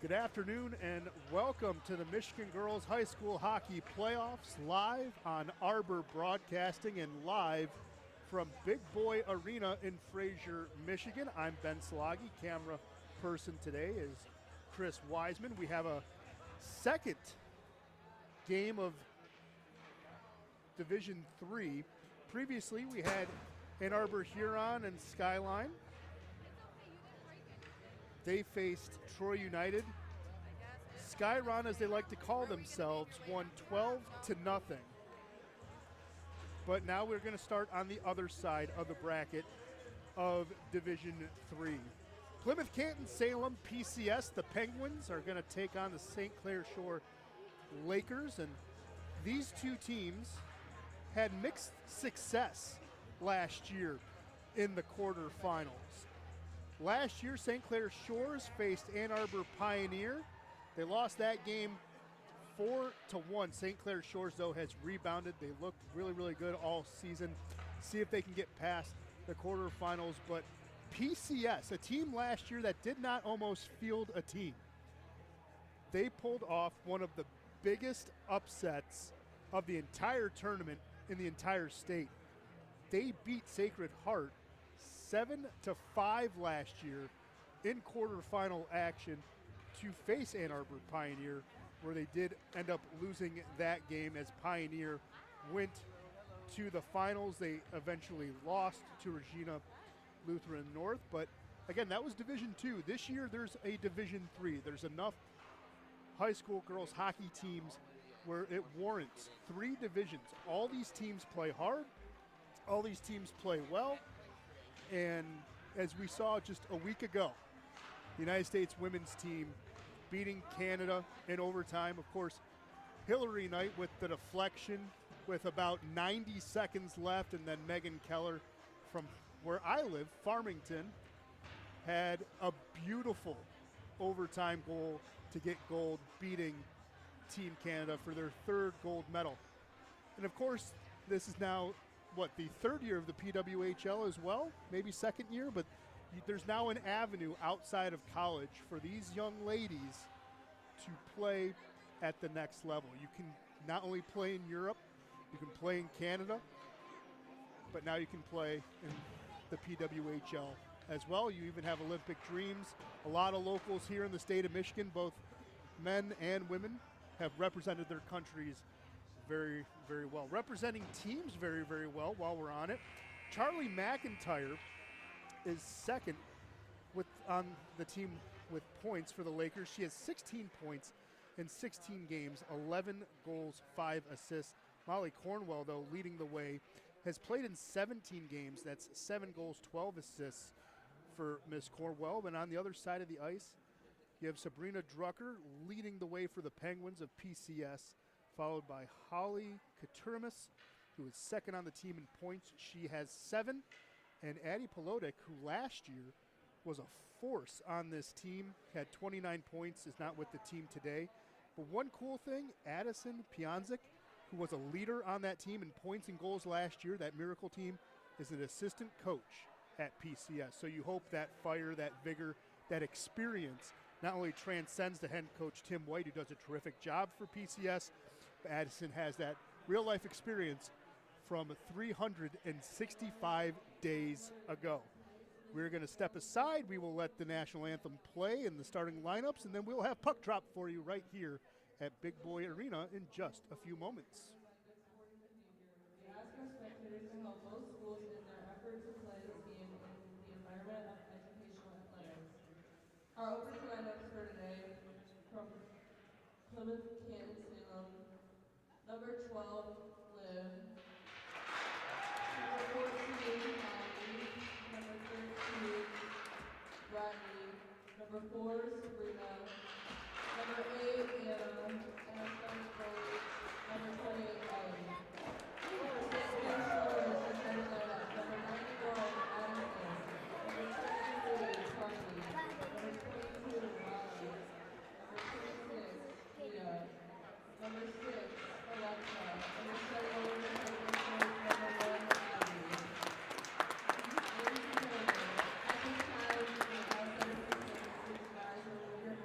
Good afternoon and welcome to the Michigan Girls High School Hockey Playoffs, live on Arbor Broadcasting and live from Big Boy Arena in Fraser, Michigan. I'm Ben Sloggy. Camera person today is Chris Wiseman. We have a second game of Division III. Previously, we had Ann Arbor Huron and Skyline. They faced Troy United. Skyron, as they like to call themselves, won 12-0. But now we're going to start on the other side of the bracket of Division III. Plymouth-Canton-Salem PCS, the Penguins, are going to take on the St. Clair Shore Lakers. And these two teams had mixed success last year in the quarterfinals. Last year, St. Clair Shores faced Ann Arbor Pioneer. They lost that game 4-1. St. Clair Shores, though, has rebounded. They looked really, really good all season. See if they can get past the quarterfinals. But PCS, a team last year that did not almost field a team, they pulled off one of the biggest upsets of the entire tournament in the entire state. They beat Sacred Heart 7-5 last year in quarterfinal action to face Ann Arbor Pioneer, where they did end up losing that game as Pioneer went to the finals. They eventually lost to Regina Lutheran North, but again, that was Division II. This year there's a Division III. There's enough high school girls hockey teams where it warrants three divisions. All these teams play hard. All these teams play well. And as we saw just a week ago, the United States women's team beating Canada in overtime. Of course, Hillary Knight with the deflection with about 90 seconds left, and then Megan Keller from where I live, Farmington, had a beautiful overtime goal to get gold, beating Team Canada for their third gold medal. And of course, this is now, the third year of the PWHL as well, maybe second year, but there's now an avenue outside of college for these young ladies to play at the next level. You can not only play in Europe, you can play in Canada, but now you can play in the PWHL as well. You even have Olympic dreams. A lot of locals here in the state of Michigan, both men and women, have represented their countries very, very well. Representing teams very, very well while we're on it. Charlie McIntyre is second on the team with points for the Lakers. She has 16 points in 16 games, 11 goals, 5 assists. Molly Cornwell, though, leading the way, has played in 17 games. That's 7 goals, 12 assists for Miss Cornwell. And on the other side of the ice, you have Sabrina Drucker leading the way for the Penguins of PCS, followed by Holly Katuramis, who is second on the team in points. She has 7. And Addie Polodic, who last year was a force on this team, had 29 points, is not with the team today. But one cool thing, Addison Pianzik, who was a leader on that team in points and goals last year, that Miracle team, is an assistant coach at PCS. So you hope that fire, that vigor, that experience not only transcends the head coach Tim White, who does a terrific job for PCS, but Addison has that real-life experience from 365 days ago. We're going to step aside. We will let the national anthem play in the starting lineups, and then we'll have puck drop for you right here at Big Boy Arena in just a few moments. We ask our spectators to help both schools in their effort to play this game in the environment of educational athletics. Our opening lineups for today from Plymouth-Canton-Salem, number 12, Liv. Number 14, Molly. Number 13, Bradley. Number 4, Sabrina. Number 8, Anna. And our starting goalie, number 28, Ellie. Number 6, Shores, and starting lineup. Number 91, Addison. Number 23, Carly. Number 22, Molly. Number 26, Leah. Number 6, Alexa. And the starting goalie, number 1, Abby. Ladies and gentlemen, at this time, we ask that you please guys over your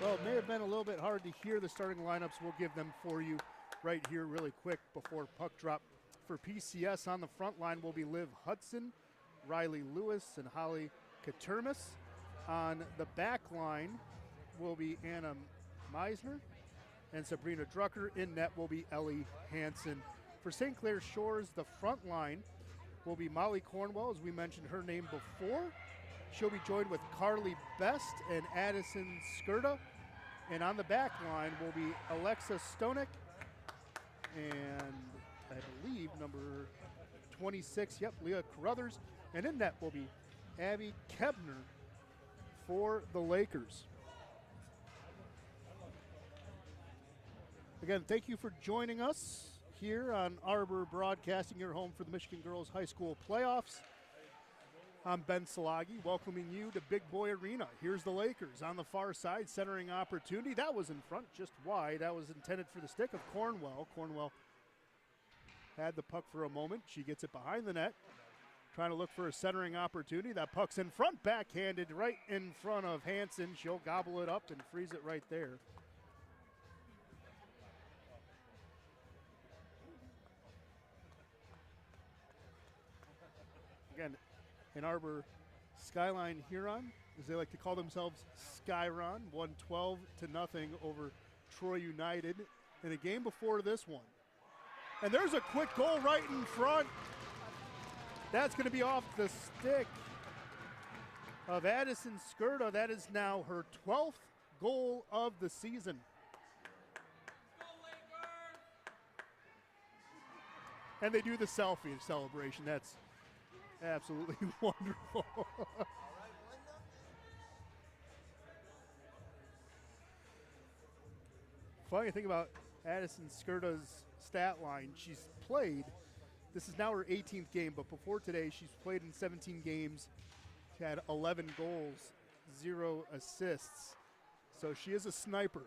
Well, it may have been a little bit hard to hear the starting lineups. We'll give them for you right here really quick before puck drop. For PCS on the front line will be Liv Hudson, Riley Lewis, and Holly Katermis. On the back line will be Anna Meisner and Sabrina Drucker. In net will be Ellie Hansen. For St. Clair Shores, the front line will be Molly Cornwell, as we mentioned her name before. She'll be joined with Carly Best and Addison Skirta. And on the back line will be Alexa Stonek and I believe number 26, Leah Carruthers. And in net will be Abby Kebner for the Lakers. Again, thank you for joining us here on Arbor Broadcasting, your home for the Michigan Girls High School playoffs. I'm Ben Salagi, welcoming you to Big Boy Arena. Here's the Lakers on the far side, centering opportunity. That was in front, just wide. That was intended for the stick of Cornwell. Cornwell had the puck for a moment. She gets it behind the net, trying to look for a centering opportunity. That puck's in front, backhanded right in front of Hansen. She'll gobble it up and freeze it right there. Again, Ann Arbor Skyline Huron, as they like to call themselves, Skyron, won 12-0 over Troy United in a game before this one. And there's a quick goal right in front. That's going to be off the stick of Addison Skirta. That is now her 12th goal of the season. And they do the selfie celebration. That's absolutely wonderful. Funny thing about Addison Skirta's stat line, she's played, this is now her 18th game, but before today she's played in 17 games. She had 11 goals, 0 assists. So she is a sniper.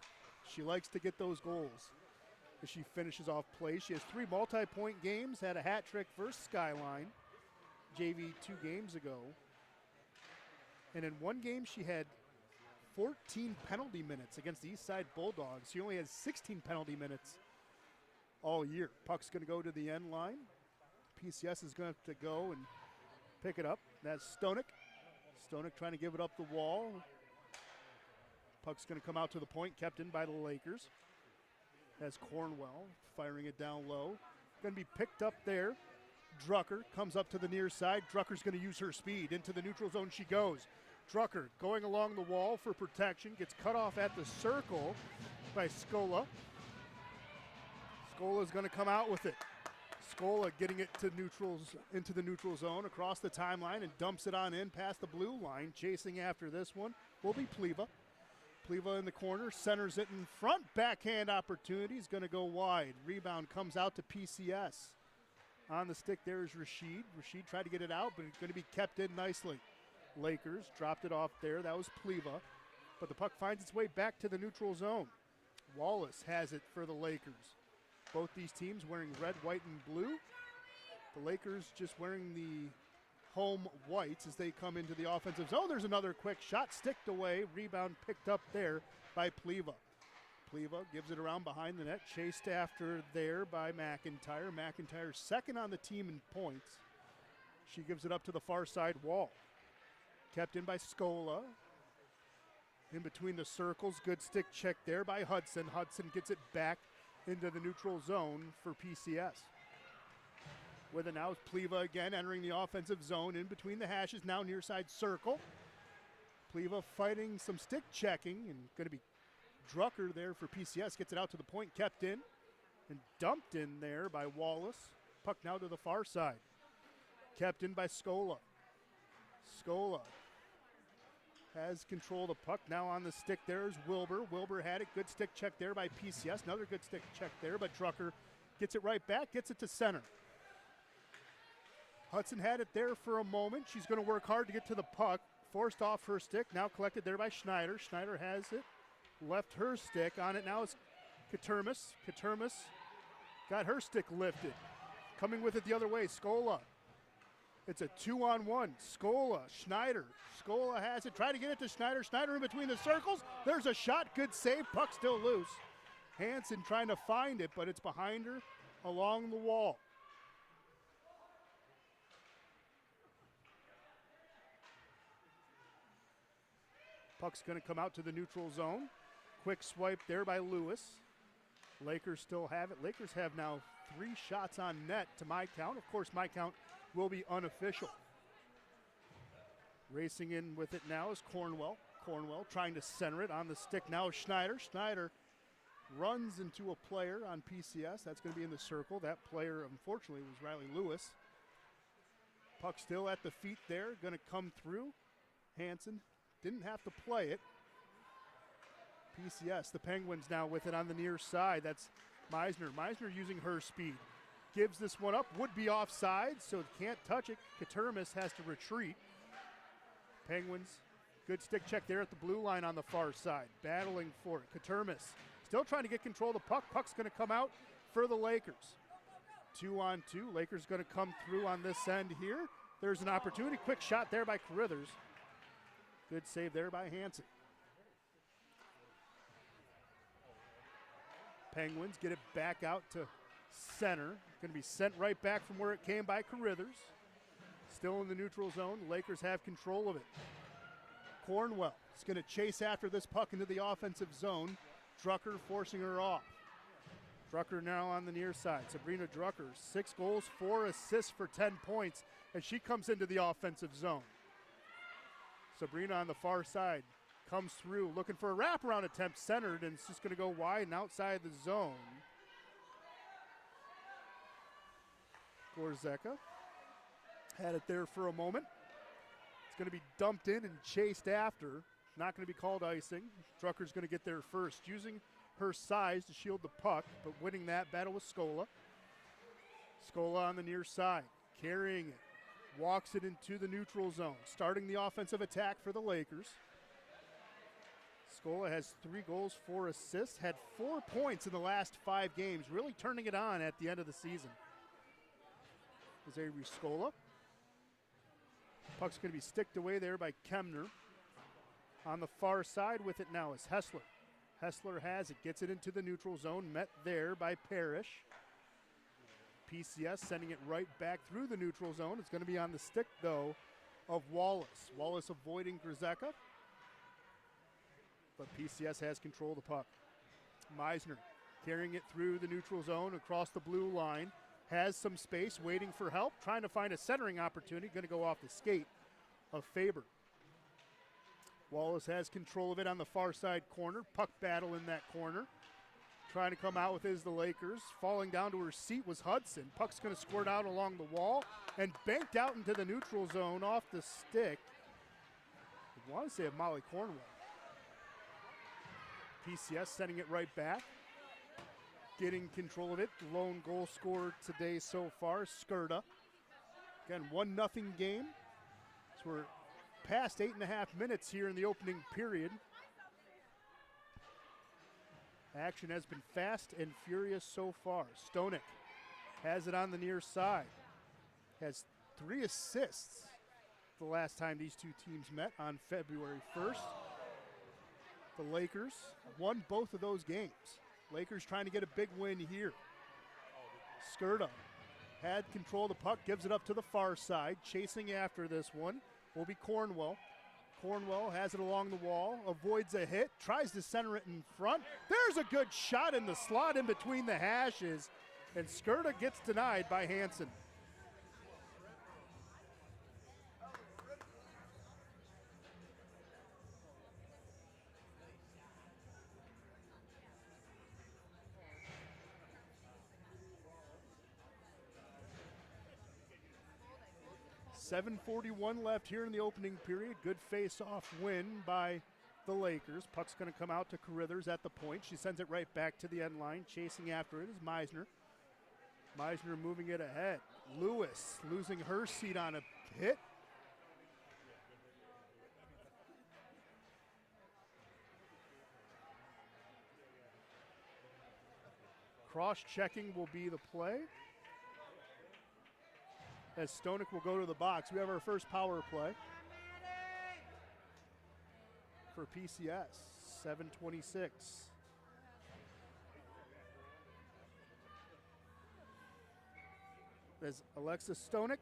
She likes to get those goals as she finishes off plays. She has 3 multi-point games, had a hat trick versus Skyline JV 2 games ago. And in one game she had 14 penalty minutes against the Eastside Bulldogs. She only has 16 penalty minutes all year. Puck's going to go to the end line. PCS is going to have to go and pick it up. That's Stonek. Stonek trying to give it up the wall. Puck's going to come out to the point, kept in by the Lakers. That's Cornwell firing it down low. Going to be picked up there. Drucker comes up to the near side. Drucker's going to use her speed. Into the neutral zone she goes. Drucker going along the wall for protection. Gets cut off at the circle by Scola. Scola's going to come out with it. Scola getting it to into the neutral zone across the timeline and dumps it on in past the blue line. Chasing after this one will be Pleva. Pleva in the corner, centers it in front. Backhand opportunity is going to go wide. Rebound comes out to PCS. On the stick there is Rashid. Rashid tried to get it out, but it's going to be kept in nicely. Lakers dropped it off there. That was Pleva. But the puck finds its way back to the neutral zone. Wallace has it for the Lakers. Both these teams wearing red, white, and blue. The Lakers just wearing the home whites as they come into the offensive zone. There's another quick shot, sticked away. Rebound picked up there by Pleva. Pleva gives it around behind the net, chased after there by McIntyre. McIntyre second on the team in points. She gives it up to the far side wall. Kept in by Scola. In between the circles, good stick check there by Hudson. Hudson gets it back into the neutral zone for PCS. With it now is Pleva again entering the offensive zone in between the hashes, now near side circle. Pleva fighting some stick checking and going to be Drucker there for PCS. Gets it out to the point, kept in and dumped in there by Wallace. Puck now to the far side. Kept in by Scola. Scola has control of the puck. Now on the stick there is Wilbur. Wilbur had it. Good stick check there by PCS. Another good stick check there, but Drucker gets it right back, gets it to center. Hudson had it there for a moment. She's going to work hard to get to the puck. Forced off her stick. Now collected there by Schneider. Schneider has it. Left her stick. On it now is Katermis. Katermis got her stick lifted. Coming with it the other way, Scola. It's a 2-on-1. Scola, Schneider. Scola has it. Try to get it to Schneider. Schneider in between the circles. There's a shot. Good save. Puck still loose. Hansen trying to find it, but it's behind her along the wall. Puck's going to come out to the neutral zone. Quick swipe there by Lewis. Lakers still have it. Lakers have now 3 shots on net to my count. Of course, my count will be unofficial. Racing in with it now is Cornwell. Cornwell trying to center it on the stick now is Schneider. Schneider runs into a player on PCS. That's going to be in the circle. That player, unfortunately, was Riley Lewis. Puck still at the feet there. Going to come through. Hansen didn't have to play it. PCS, the Penguins now with it on the near side. That's Meisner. Meisner using her speed. Gives this one up. Would be offside, so can't touch it. Katermis has to retreat. Penguins, good stick check there at the blue line on the far side. Battling for it. Katermis still trying to get control of the puck. Puck's going to come out for the Lakers. 2-on-2. Lakers going to come through on this end here. There's an opportunity. Quick shot there by Carruthers. Good save there by Hansen. Penguins get it back out to center. Going to be sent right back from where it came by Carruthers. Still in the neutral zone. Lakers have control of it. Cornwell is going to chase after this puck into the offensive zone. Drucker forcing her off. Drucker now on the near side. Sabrina Drucker, 6 goals, 4 assists for 10 points as she comes into the offensive zone. Sabrina on the far side comes through looking for a wraparound attempt, centered, and it's just going to go wide and outside the zone. Gorzeka had it there for a moment. It's going to be dumped in and chased after. Not going to be called icing. Drucker's going to get there first, using her size to shield the puck, but winning that battle with Scola. Scola on the near side, carrying it. Walks it into the neutral zone, starting the offensive attack for the Lakers. Scola has 3 goals, 4 assists, had 4 points in the last 5 games, really turning it on at the end of the season. Is Avery Scola. Puck's going to be sticked away there by Kemner. On the far side with it now is Hessler. Hessler has it, gets it into the neutral zone, met there by Parrish. PCS sending it right back through the neutral zone. It's going to be on the stick, though, of Wallace. Wallace avoiding Grzeka. But PCS has control of the puck. Meisner carrying it through the neutral zone across the blue line. Has some space, waiting for help, trying to find a centering opportunity. Going to go off the skate of Faber. Wallace has control of it on the far side corner. Puck battle in that corner. Trying to come out with the Lakers. Falling down to her seat was Hudson. Puck's going to squirt out along the wall and banked out into the neutral zone off the stick. I want to say of Molly Cornwell. PCS sending it right back. Getting control of it. Lone goal scorer today so far, Skurda. Again, 1-0 game. So we're past 8.5 minutes here in the opening period. Action has been fast and furious so far. Stonek has it on the near side. Has 3 assists the last time these two teams met on February 1st. The Lakers won both of those games. Lakers trying to get a big win here. Skurda had control of the puck, gives it up to the far side. Chasing after this one will be Cornwell. Cornwell has it along the wall, avoids a hit, tries to center it in front. There's a good shot in the slot in between the hashes, and Skurda gets denied by Hansen. .7:41 left here in the opening period. Good face-off win by the Lakers. Puck's going to come out to Carruthers at the point. She sends it right back to the end line. Chasing after it is Meisner. Meisner moving it ahead. Lewis losing her seat on a hit. Cross-checking will be the play. as Stonick will go to the box. We have our first power play for PCS, 7:26. As Alexa Stonick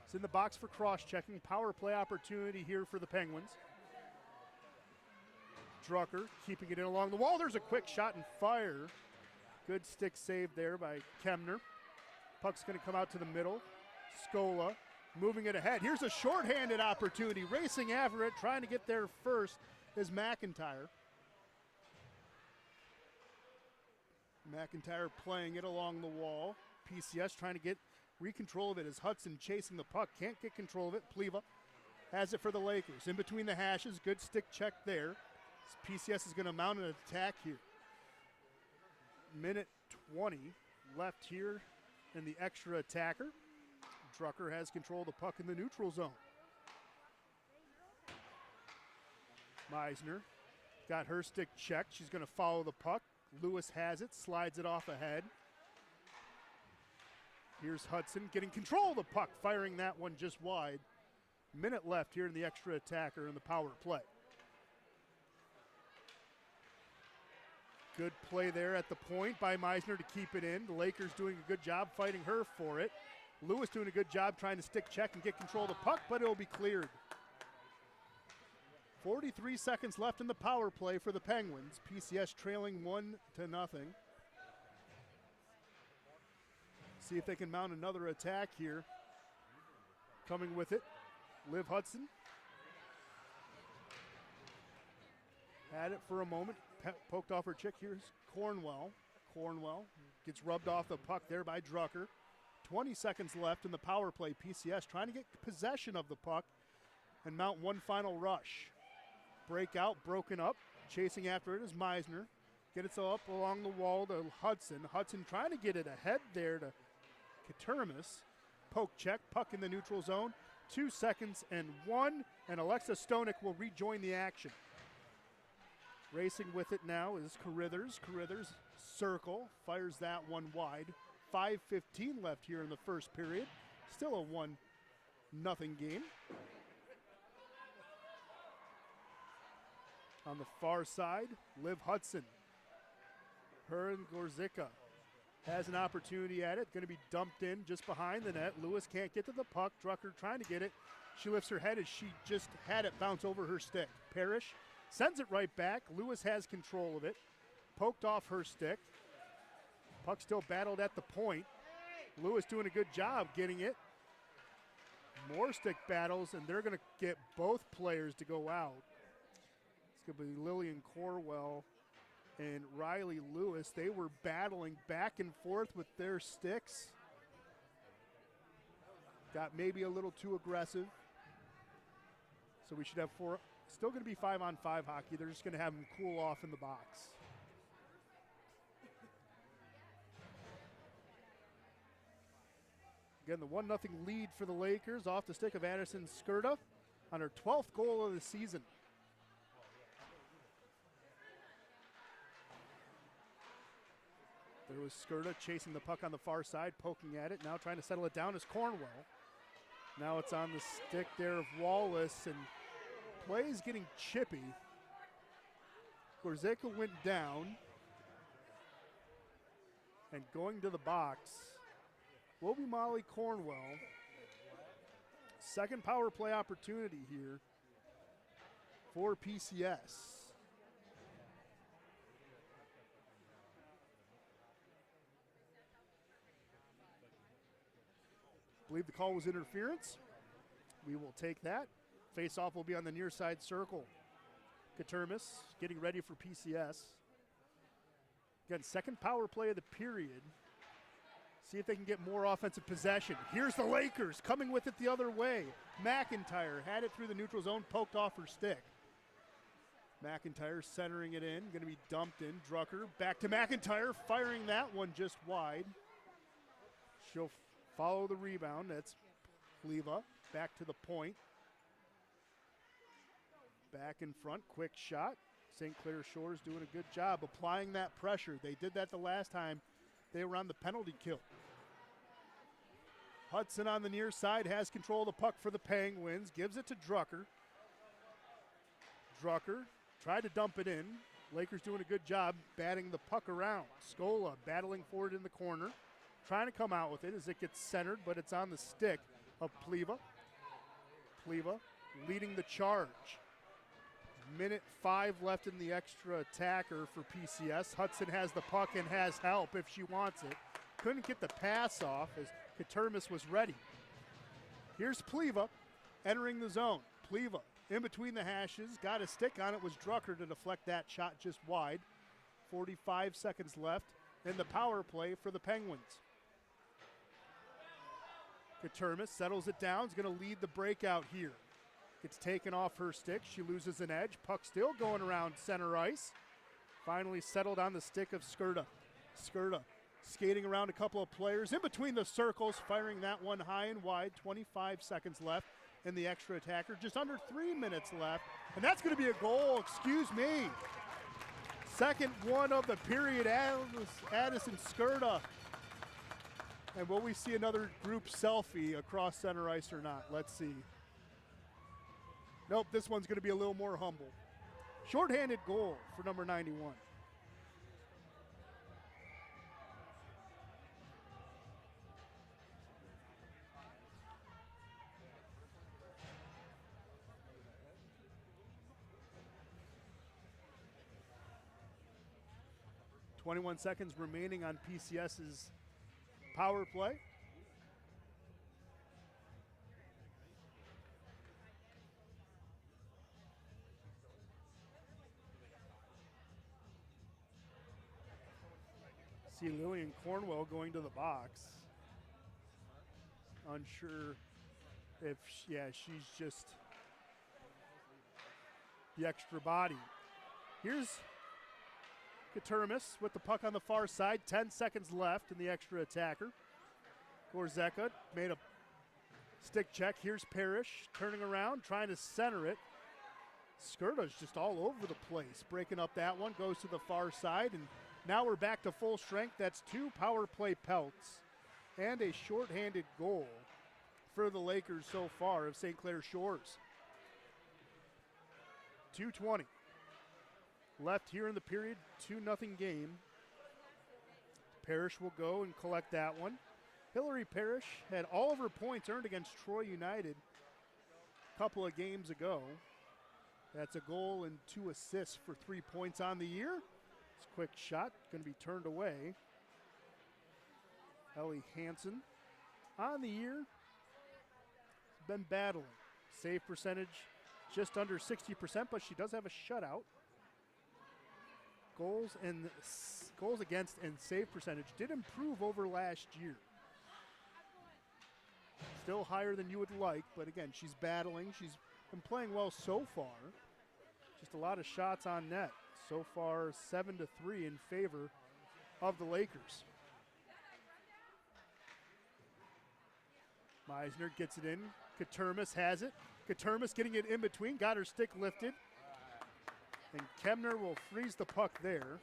is in the box for cross-checking. Power play opportunity here for the Penguins. Drucker keeping it in along the wall. There's a quick shot and fire. Good stick save there by Kemner. Puck's going to come out to the middle. Scola moving it ahead. Here's a shorthanded opportunity. Racing after it, trying to get there first is McIntyre. McIntyre playing it along the wall. PCS trying to get control of it as Hudson chasing the puck. Can't get control of it. Pleva has it for the Lakers. In between the hashes, good stick check there. PCS is going to mount an attack here. Minute 20 left here in the extra attacker. Drucker has control of the puck in the neutral zone. Meisner got her stick checked. She's going to follow the puck. Lewis has it, slides it off ahead. Here's Hudson getting control of the puck, firing that one just wide. Minute left here in the extra attacker in the power play. Good play there at the point by Meisner to keep it in. The Lakers doing a good job fighting her for it. Lewis doing a good job trying to stick check and get control of the puck, but it'll be cleared. 43 seconds left in the power play for the Penguins. PCS trailing 1-0. See if they can mount another attack here. Coming with it, Liv Hudson. Had it for a moment, poked off her check. Here's Cornwell. Cornwell gets rubbed off the puck there by Drucker. 20 seconds left in the power play. PCS trying to get possession of the puck and mount one final rush. Breakout, broken up. Chasing after it is Meisner. Get it so up along the wall to Hudson. Hudson trying to get it ahead there to Katermis. Poke check, puck in the neutral zone. 2 seconds and 1, and Alexa Stonick will rejoin the action. Racing with it now is Carithers. Carithers circle, fires that one wide. 5:15 left here in the first period. Still a 1-0 game. On the far side, Liv Hudson. Her and Gorzyka has an opportunity at it. Going to be dumped in just behind the net. Lewis can't get to the puck. Drucker trying to get it. She lifts her head as she just had it bounce over her stick. Parrish sends it right back. Lewis has control of it. Poked off her stick. Puck still battled at the point. Lewis doing a good job getting it. More stick battles, and they're going to get both players to go out. It's going to be Lillian Corwell and Riley Lewis. They were battling back and forth with their sticks. Got maybe a little too aggressive. So we should have four. Still going to be 5-on-5 hockey. They're just going to have them cool off in the box. Again, the 1-0 lead for the Lakers off the stick of Anderson Skirta on her 12th goal of the season. There was Skirta chasing the puck on the far side, poking at it. Now trying to settle it down is Cornwell. Now it's on the stick there of Wallace, and play is getting chippy. Gorzyka went down. And going to the box will be Molly Cornwell. Second power play opportunity here for PCS. I believe the call was interference. We will take that. Face-off will be on the near side circle. Katermis getting ready for PCS. Again, second power play of the period. See if they can get more offensive possession. Here's the Lakers coming with it the other way. McIntyre had it through the neutral zone, poked off her stick. McIntyre centering it in, going to be dumped in. Drucker back to McIntyre, firing that one just wide. She'll follow the rebound. That's Pleva back to the point. Back in front, quick shot. St. Clair Shores doing a good job applying that pressure. They did that the last time they were on the penalty kill. Hudson on the near side has control of the puck for the Penguins. Gives it to Drucker. Drucker tried to dump it in. Lakers doing a good job batting the puck around. Scola battling for it in the corner. Trying to come out with it as it gets centered, but it's on the stick of Pliva. Pliva leading the charge. Minute 5 left in the extra attacker for PCS. Hudson has the puck and has help if she wants it. Couldn't get the pass off as Katermis was ready. Here's Pliva entering the zone. Pliva in between the hashes, got a stick on it, was Drucker to deflect that shot just wide. 45 seconds left in the power play for the Penguins. Katermis settles it down, is going to lead the breakout here. Gets taken off her stick, she loses an edge. Puck still going around center ice. Finally settled on the stick of Skurda. Skurda skating around a couple of players in between the circles, firing that one high and wide. 25 seconds left in the extra attacker. Just under 3 minutes left, and that's going to be a goal, excuse me. Second one of the period, Addison Skurda. And will we see another group selfie across center ice or not? Let's see. Nope, this one's going to be a little more humble. Shorthanded goal for number 91. .21 seconds remaining on PCS's power play. See Lillian Cornwell going to the box. Unsure if, she's just the extra body. Here's Katermis with the puck on the far side. 10 seconds left in the extra attacker. Gorzeka made a stick check. Here's Parrish turning around, trying to center it. Skurda's just all over the place. Breaking up that one, goes to the far side, and now we're back to full strength. That's 2 power play pelts and a shorthanded goal for the Lakers so far of St. Clair Shores. 2:20 left here in the period, 2-0 game. Parrish will go and collect that one. Hillary Parrish had all of her points earned against Troy United a couple of games ago. That's a goal and 2 assists for 3 points on the year. It's a quick shot, going to be turned away. Ellie Hansen on the year has been battling. Save percentage just under 60%, but she does have a shutout. Goals against and save percentage did improve over last year. Still higher than you would like, but again, she's battling. She's been playing well so far. Just a lot of shots on net. So far, 7-3 in favor of the Lakers. Meisner gets it in. Katermis has it. Katermis getting it in between, got her stick lifted. And Kemner will freeze the puck there.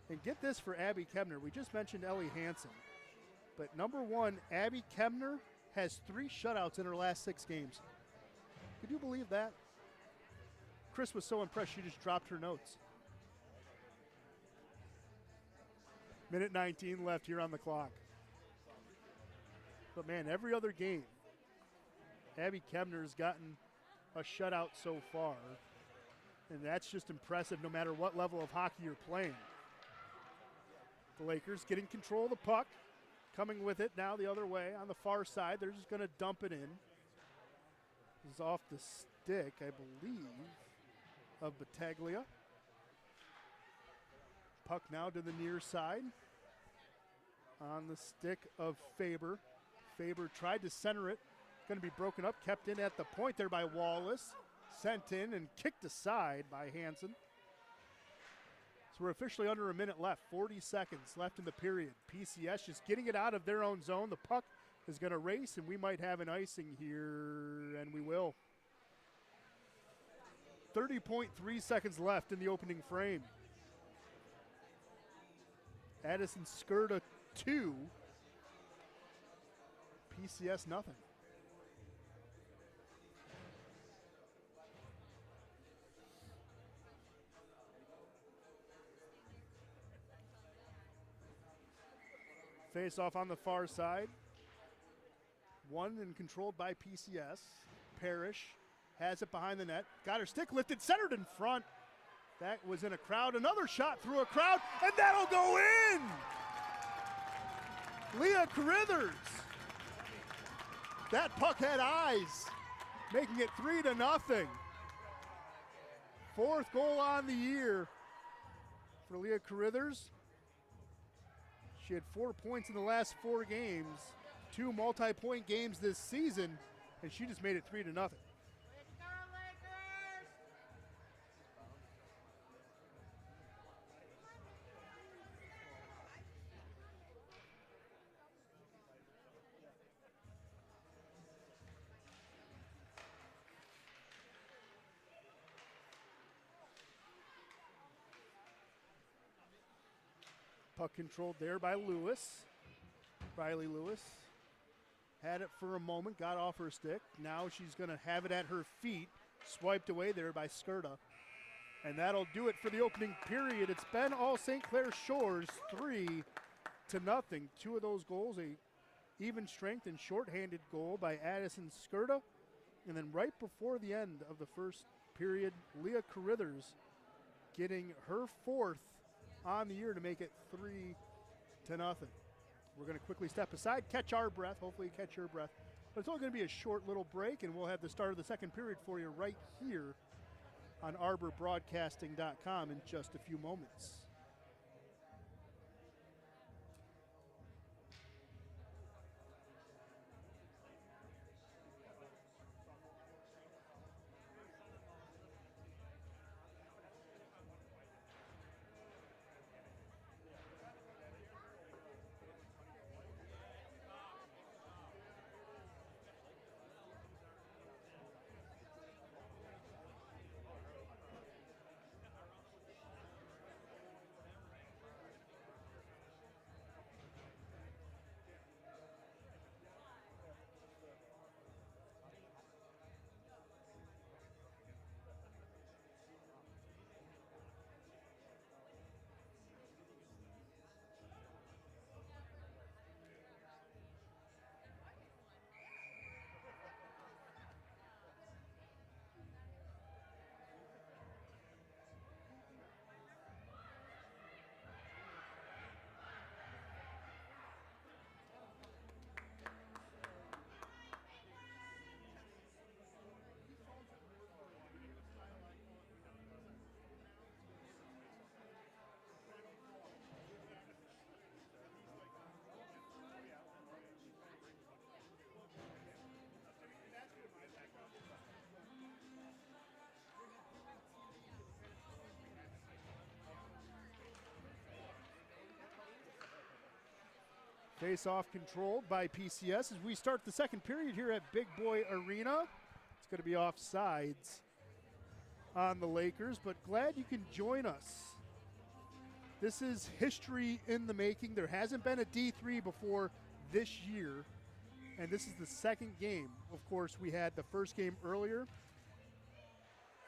And get this for Abby Kemner. We just mentioned Ellie Hansen. But number one, Abby Kemner has 3 shutouts in her last 6 games. Could you believe that? Chris was so impressed she just dropped her notes. Minute 19 left here on the clock. But man, every other game, Abby Kemner has gotten a shutout so far. And that's just impressive no matter what level of hockey you're playing. The Lakers getting control of the puck. Coming with it now the other way on the far side. They're just going to dump it in. This is off the stick, I believe, of Battaglia. Puck now to the near side. On the stick of Faber. Faber tried to center it. Going to be broken up, kept in at the point there by Wallace. Sent in and kicked aside by Hansen. So we're officially under a minute left. 40 seconds left in the period. PCS just getting it out of their own zone. The puck is going to race, and we might have an icing here, and we will. 30.3 seconds left in the opening frame. Addison Skurda 2, PCS nothing. Face off on the far side. Won and controlled by PCS. Parrish has it behind the net. Got her stick lifted, centered in front. That was in a crowd. Another shot through a crowd, and that'll go in! Leah Carithers. That puck had eyes, making it 3-0. Fourth goal on the year for Leah Carithers. She had 4 points in the last 4 games, 2 multi-point games this season, and she just made it 3-0. Puck controlled there by Lewis. Riley Lewis had it for a moment, got off her stick. Now she's going to have it at her feet, swiped away there by Skirta. And that'll do it for the opening period. It's been all St. Clair Shores, 3-0. 2 of those goals, a even strength and shorthanded goal by Addison Skirta. And then right before the end of the first period, Leah Carithers getting her 4th on the year to make it 3-0. We're going to quickly step aside, catch our breath, hopefully catch your breath. But it's only going to be a short little break, and we'll have the start of the second period for you right here on arborbroadcasting.com in just a few moments. Face-off controlled by PCS as we start the second period here at Big Boy Arena. It's going to be offsides on the Lakers, but glad you can join us. This is history in the making. There hasn't been a D3 before this year, and this is the second game. Of course, we had the first game earlier.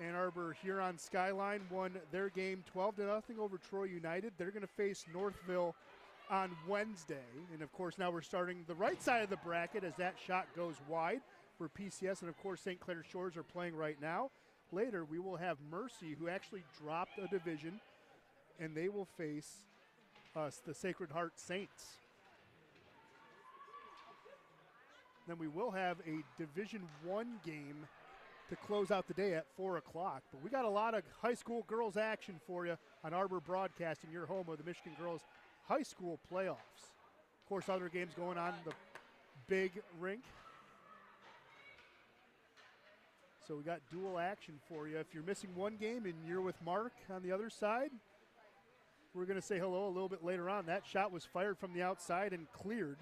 Ann Arbor Huron Skyline won their game 12-0 over Troy United. They're going to face Northville on Wednesday. And of course, now we're starting the right side of the bracket as that shot goes wide for PCS. And of course, St. Clair Shores are playing right now. Later, we will have Mercy, who actually dropped a division, and they will face us, the Sacred Heart Saints. Then we will have a Division I game to close out the day at 4 o'clock. But we got a lot of high school girls action for you on Arbor Broadcasting, your home of the Michigan Girls High School playoffs. Of course, other games going on in the big rink. So we got dual action for you. If you're missing one game and you're with Mark on the other side, we're going to say hello a little bit later on. That shot was fired from the outside and cleared,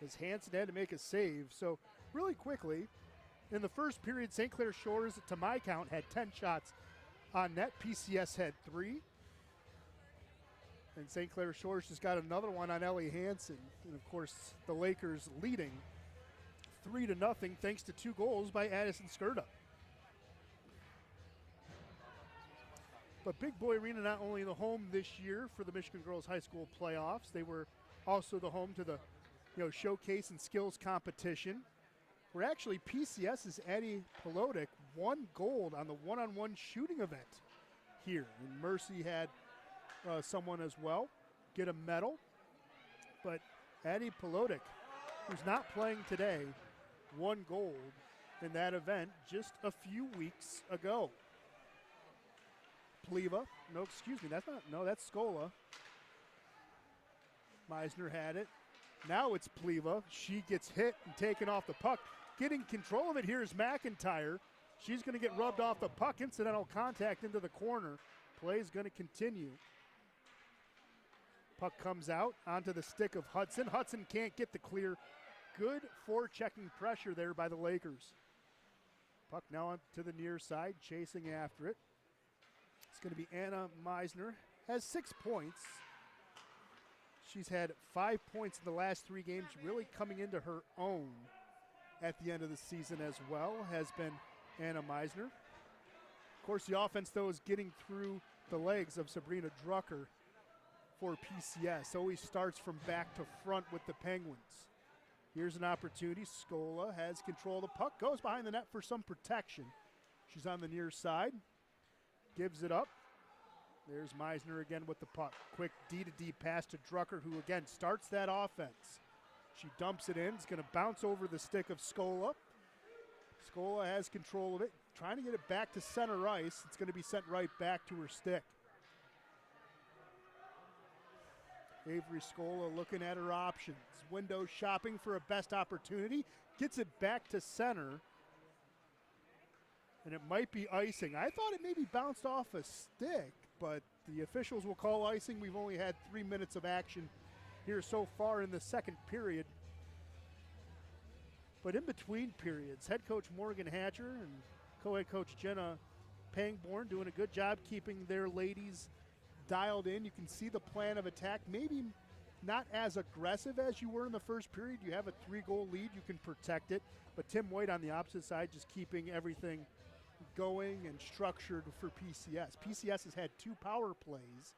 as Hansen had to make a save. So really quickly, in the first period, St. Clair Shores, to my count, had 10 shots on net. PCS had 3. And St. Clair Shores just got another one on Ellie Hansen. And of course, the Lakers leading 3-0 thanks to 2 goals by Addison Skirta. But Big Boy Arena not only the home this year for the Michigan Girls High School playoffs, they were also the home to the showcase and skills competition, where actually PCS's Addie Pelodic won gold on the one-on-one shooting event here. And Mercy had someone as well get a medal. But Addie Pelodic, who's not playing today, won gold in that event just a few weeks ago. Pleva, no, excuse me, that's Scola. Meisner had it. Now it's Pleva. She gets hit and taken off the puck. Getting control of it here is McIntyre. She's going to get rubbed off the puck. Incidental contact into the corner. Play is going to continue. Puck comes out onto the stick of Hudson. Hudson can't get the clear. Good forechecking pressure there by the Lakers. Puck now on to the near side, chasing after it. It's going to be Anna Meisner. Has 6 points. She's had 5 points in the last 3 games, really coming into her own at the end of the season as well, has been Anna Meisner. Of course, the offense, though, is getting through the legs of Sabrina Drucker for PCS. Always starts from back to front with the Penguins. Here's an opportunity. Scola has control of the puck, goes behind the net for some protection. She's on the near side, gives it up. There's Meisner again with the puck. Quick D-to-D pass to Drucker, who again starts that offense. She dumps it in. It's going to bounce over the stick of Scola. Scola has control of it, trying to get it back to center ice. It's going to be sent right back to her stick. Avery Scola looking at her options. Window shopping for a best opportunity. Gets it back to center. And it might be icing. I thought it maybe bounced off a stick, but the officials will call icing. We've only had 3 minutes of action here so far in the second period. But in between periods, head coach Morgan Hatcher and co-head coach Jenna Pangborn doing a good job keeping their ladies dialed in. You can see the plan of attack, maybe not as aggressive as you were in the first period. You have a 3-goal lead, you can protect it. But Tim White on the opposite side just keeping everything going and structured for PCS. PCS has had 2 power plays,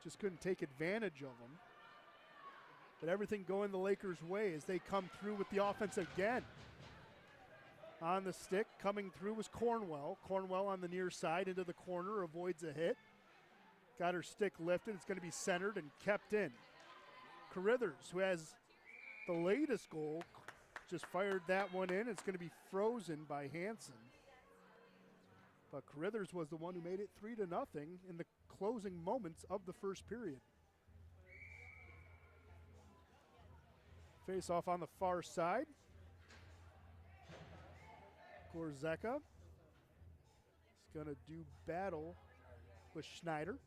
just couldn't take advantage of them. But everything going the Lakers' way as they come through with the offense again. On the stick, coming through was Cornwell. Cornwell on the near side into the corner, avoids a hit. Got her stick lifted. It's going to be centered and kept in. Carithers, who has the latest goal, just fired that one in. It's going to be frozen by Hansen. But Carithers was the one who made it 3-0 in the closing moments of the first period. Face off on the far side. Gorzeka is going to do battle with Schneider.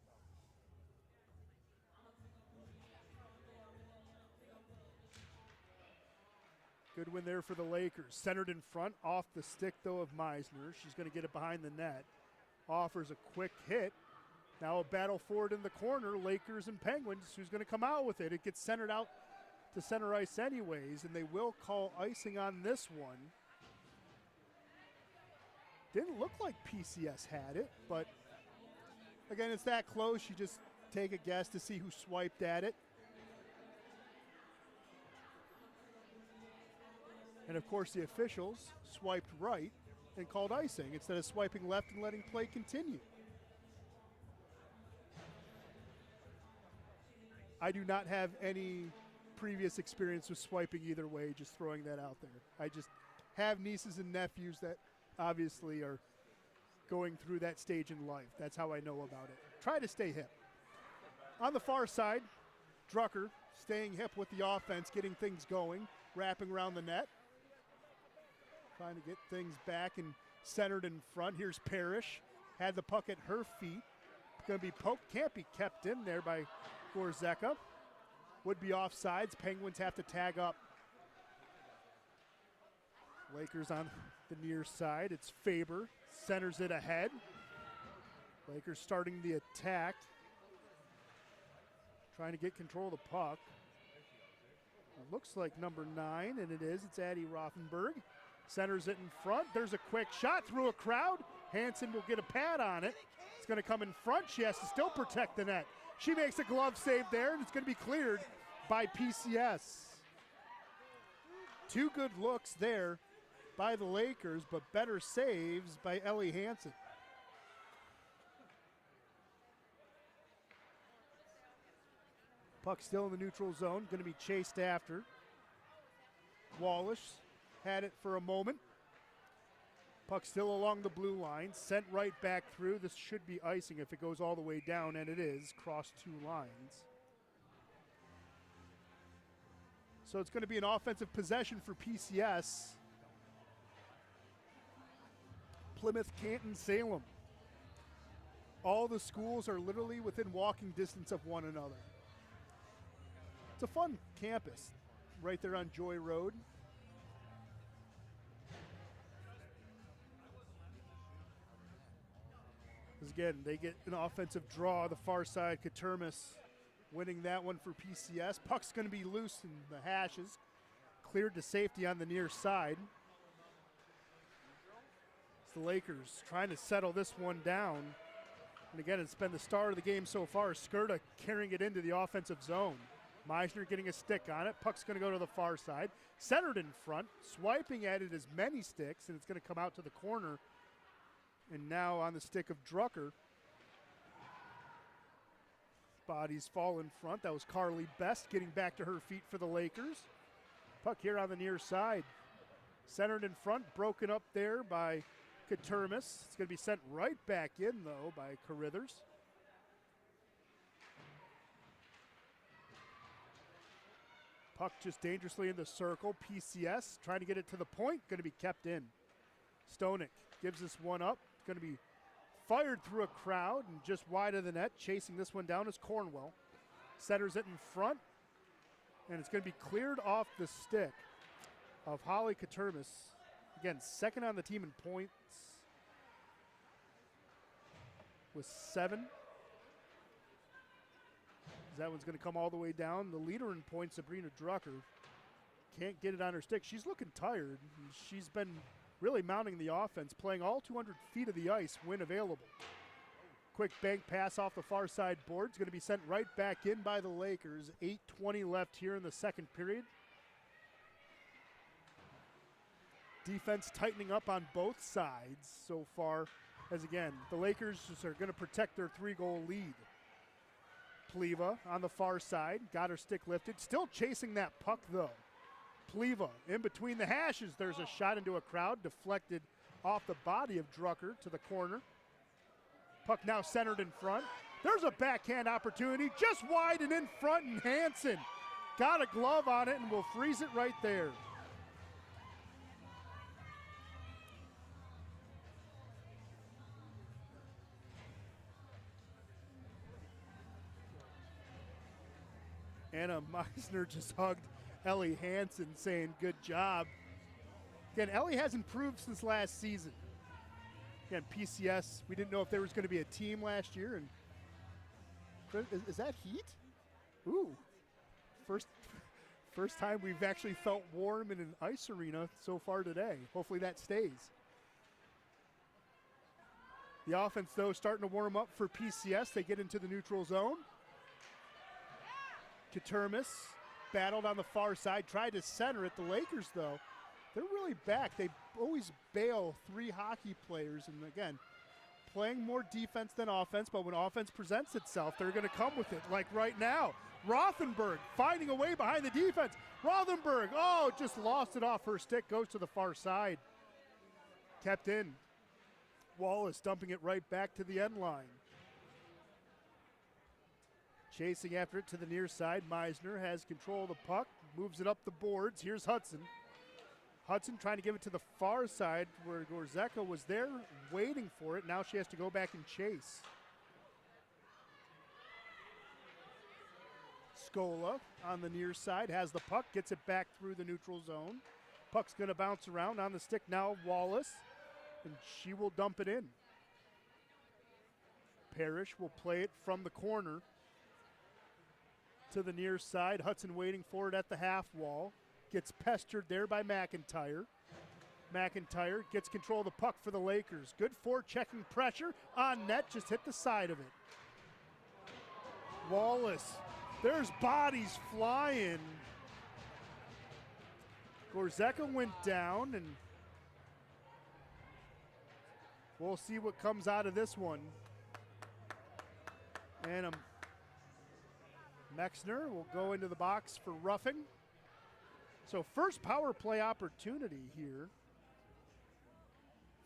Good win there for the Lakers. Centered in front, off the stick, though, of Meisner. She's going to get it behind the net. Offers a quick hit. Now a battle forward in the corner. Lakers and Penguins. Who's going to come out with it? It gets centered out to center ice anyways, and they will call icing on this one. Didn't look like PCS had it, but again, it's that close. You just take a guess to see who swiped at it. And of course, the officials swiped right and called icing instead of swiping left and letting play continue. I do not have any previous experience with swiping either way, just throwing that out there. I just have nieces and nephews that obviously are going through that stage in life. That's how I know about it. Try to stay hip. On the far side, Drucker staying hip with the offense, getting things going, wrapping around the net. Trying to get things back and centered in front. Here's Parrish. Had the puck at her feet. Going to be poked. Can't be kept in there by Gorzeka. Would be offsides. Penguins have to tag up. Lakers on the near side. It's Faber. Centers it ahead. Lakers starting the attack. trying to get control of the puck. It looks like number 9, and it is. It's Addie Rothenberg. Centers it in front. There's a quick shot through a crowd. Hansen will get a pad on it. It's going to come in front. She has to still protect the net. She makes a glove save there, and it's going to be cleared by PCS. 2 good looks there by the Lakers, but better saves by Ellie Hansen. Puck still in the neutral zone, going to be chased after. Wallish had it for a moment. Puck still along the blue line, sent right back through. This should be icing if it goes all the way down, and it is, cross 2 lines. So it's going to be an offensive possession for PCS. Plymouth-Canton-Salem. All the schools are literally within walking distance of one another. It's a fun campus right there on Joy Road. Again, they get an offensive draw. The far side, Katermis winning that one for PCS. Puck's going to be loose in the hashes. Cleared to safety on the near side. It's the Lakers trying to settle this one down. And again, it's been the star of the game so far. Skirta carrying it into the offensive zone. Meisner getting a stick on it. Puck's going to go to the far side. Centered in front. Swiping at it as many sticks, and it's going to come out to the corner. And now on the stick of Drucker. Bodies fall in front. That was Carly Best getting back to her feet for the Lakers. Puck here on the near side. Centered in front, broken up there by Katermis. It's going to be sent right back in, though, by Carithers. Puck just dangerously in the circle. PCS trying to get it to the point. Going to be kept in. Stonick gives this one up. Going to be fired through a crowd and just wide of the net. Chasing this one down is Cornwell. Centers it in front. And it's going to be cleared off the stick of Holly Katermis. Again, second on the team in points with 7. That one's going to come all the way down. The leader in points, Sabrina Drucker, can't get it on her stick. She's looking tired. She's been really mounting the offense, playing all 200 feet of the ice when available. Quick bank pass off the far side board. It's going to be sent right back in by the Lakers. 8:20 left here in the second period. Defense tightening up on both sides so far, as again, the Lakers just are going to protect their 3-goal lead. Pliva on the far side, got her stick lifted, still chasing that puck though. Pliva in between the hashes, there's a shot into a crowd, deflected off the body of Drucker to the corner. Puck now centered in front. There's a backhand opportunity, just wide and in front, and Hansen got a glove on it and will freeze it right there. Anna Meisner just hugged Ellie Hansen saying good job. Again, Ellie has improved since last season. Again, PCS, we didn't know if there was going to be a team last year. And is that heat? Ooh, first time we've actually felt warm in an ice arena so far today. Hopefully that stays. The offense, though, starting to warm up for PCS. They get into the neutral zone. Katermis battled on the far side, tried to center it. The Lakers, though, they're really back. They always bail 3 hockey players, and again, playing more defense than offense, but when offense presents itself, they're going to come with it, like right now. Rothenberg finding a way behind the defense. Rothenberg, oh, just lost it off her stick, goes to the far side. Kept in. Wallace dumping it right back to the end line. Chasing after it to the near side. Meisner has control of the puck, moves it up the boards. Here's Hudson. Hudson trying to give it to the far side where Gorzeka was there waiting for it. Now she has to go back and chase. Scola on the near side has the puck, gets it back through the neutral zone. Puck's going to bounce around on the stick now. Wallace, and she will dump it in. Parrish will play it from the corner. to the near side. Hudson waiting for it at the half wall. Gets pestered there by McIntyre. McIntyre gets control of the puck for the Lakers. Good forechecking pressure on net, just hit the side of it. Wallace, there's bodies flying. Gorzeka went down, and we'll see what comes out of this one. And Mexner will go into the box for roughing. So first power play opportunity here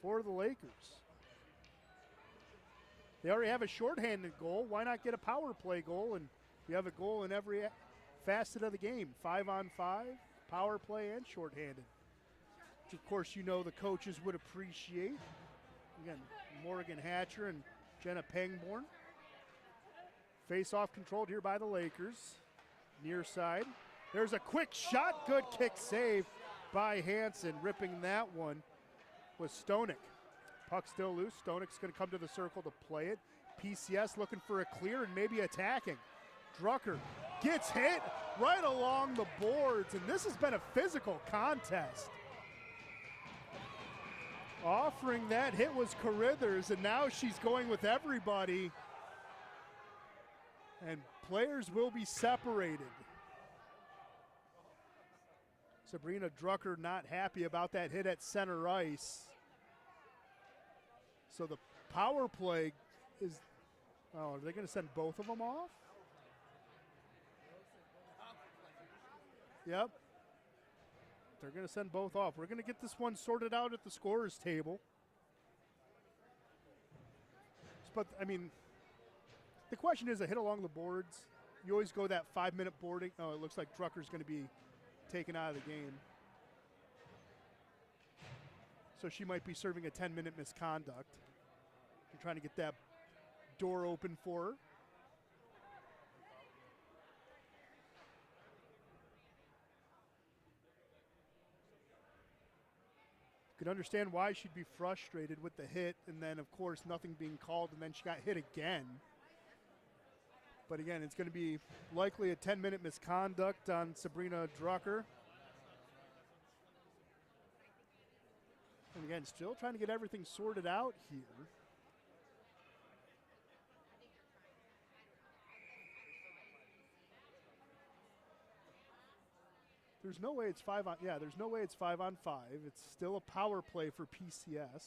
for the Lakers. They already have a shorthanded goal. Why not get a power play goal? And you have a goal in every facet of the game. 5-on-5, power play, and shorthanded. Which, of course, you know the coaches would appreciate. Again, Morgan Hatcher and Jenna Pangborn. Face-off controlled here by the Lakers. Near side. There's a quick shot. Good kick save by Hansen. Ripping that one was Stonek. Puck still loose. Stonek's going to come to the circle to play it. PCS looking for a clear and maybe attacking. Drucker gets hit right along the boards, and this has been a physical contest. Offering that hit was Carithers, and now she's going with everybody. And players will be separated. Sabrina Drucker not happy about that hit at center ice. So the power play is, are they going to send both of them off? Yep. They're going to send both off. We're going to get this one sorted out at the scorer's table. But, I mean, the question is a hit along the boards. You always go that 5-minute boarding. Oh, it looks like Drucker's going to be taken out of the game. So she might be serving a 10-minute misconduct. You're trying to get that door open for her. You can understand why she'd be frustrated with the hit, and then, of course, nothing being called, and then she got hit again. But again, it's going to be likely a 10-minute misconduct on Sabrina Drucker. And again, still trying to get everything sorted out here. There's no way it's 5 on, yeah, there's no way it's 5-on-5. It's still a power play for PCS.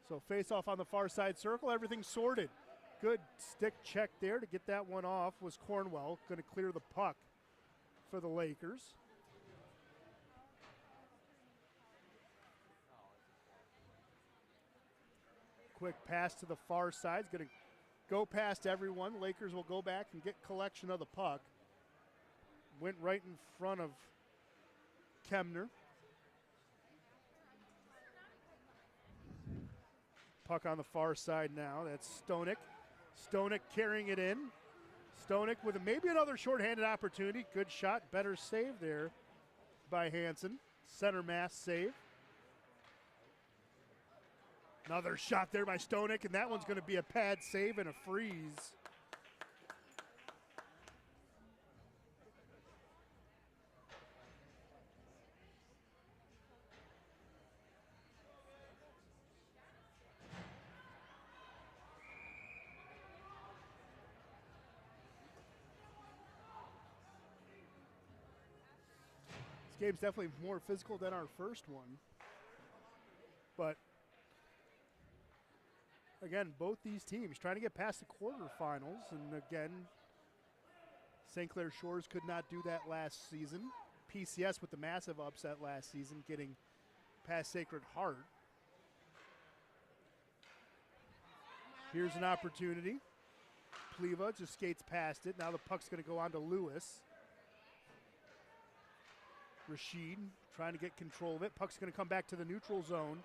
So face off on the far side circle, everything sorted. Good stick check there to get that one off was Cornwell. Going to clear the puck for the Lakers. Quick pass to the far side. It's going to go past everyone. Lakers will go back and get collection of the puck. Went right in front of Kemner. Puck on the far side now. That's Stonek. Stonek carrying it in. Stonek with maybe another shorthanded opportunity. Good shot. Better save there by Hansen. Center mass save. Another shot there by Stonek, and that one's going to be a pad save and a freeze. This game's definitely more physical than our first one. But again, both these teams trying to get past the quarterfinals. And again, St. Clair Shores could not do that last season. PCS with the massive upset last season, getting past Sacred Heart. Here's an opportunity. Pleva just skates past it. Now the puck's going to go on to Lewis. Rashid trying to get control of it. Puck's going to come back to the neutral zone.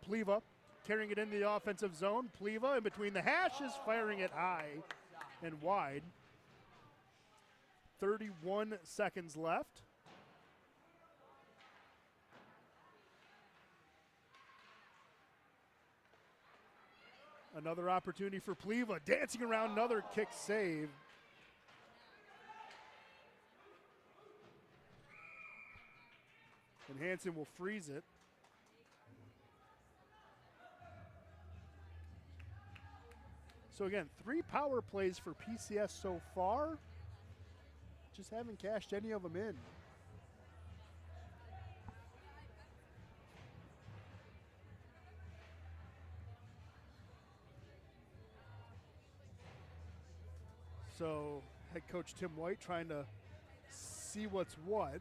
Pleva carrying it into the offensive zone. Pleva in between the hashes, firing it high and wide. 31 seconds left. Another opportunity for Pleva, dancing around, another kick save. And Hansen will freeze it. So again, 3 power plays for PCS so far. Just haven't cashed any of them in. So head coach Tim White trying to see what's what.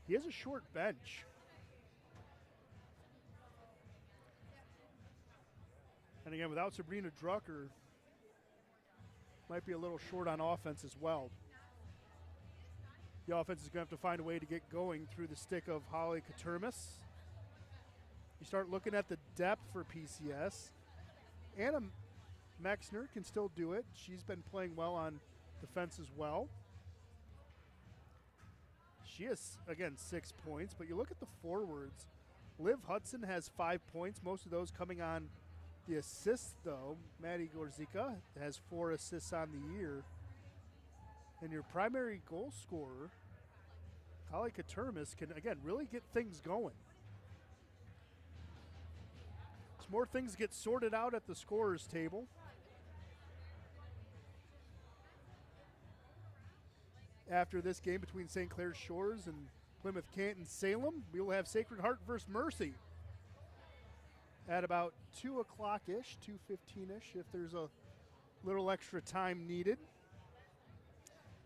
He has a short bench. And again, without Sabrina Drucker, might be a little short on offense as well. The offense is going to have to find a way to get going through the stick of Holly Katermis. You start looking at the depth for PCS. Anna Mexner can still do it. She's been playing well on defense as well. She has, again, 6 points, but you look at the forwards. Liv Hudson has 5 points, most of those coming on the assists, though. Maddie Gorzica has 4 assists on the year. And your primary goal scorer, Holly Katermis, can, again, really get things going. As more things get sorted out at the scorer's table. After this game between St. Clair Shores and Plymouth-Canton-Salem, we will have Sacred Heart versus Mercy at about 2 o'clock-ish, 2:15-ish, if there's a little extra time needed.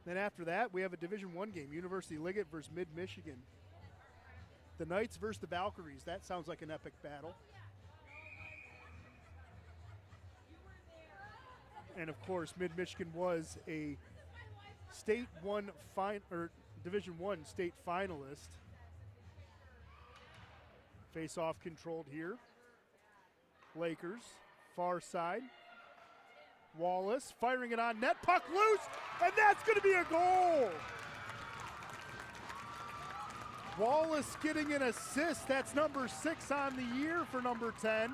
Then after that, we have a Division I game, University Liggett versus Mid-Michigan. The Knights versus the Valkyries. That sounds like an epic battle. And of course, Mid-Michigan was a Division I state finalist. Face-off controlled here. Lakers, far side. Wallace firing it on net, puck loose, and that's going to be a goal. Wallace getting an assist. That's number 6 on the year for number 10.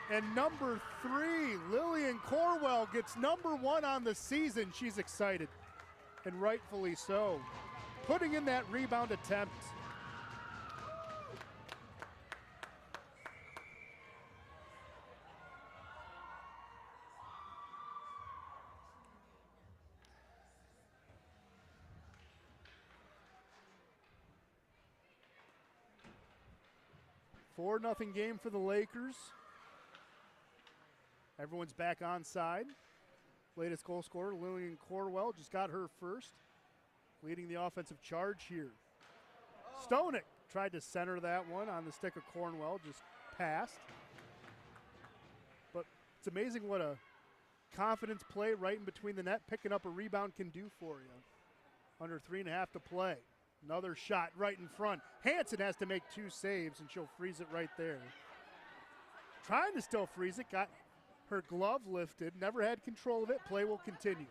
And number 3, Lillian Corwell, gets number 1 on the season. She's excited, and rightfully so. Putting in that rebound attempt. Four-0 game for the Lakers. Everyone's back on side. Latest goal scorer, Lillian Corwell, just got her first, leading the offensive charge here. Stonick tried to center that one on the stick of Cornwell, just passed. But it's amazing what a confidence play right in between the net, picking up a rebound can do for you. Under 3.5 to play. Another shot right in front. Hansen has to make 2 saves, and she'll freeze it right there. Trying to still freeze it, got her glove lifted, never had control of it. Play will continue.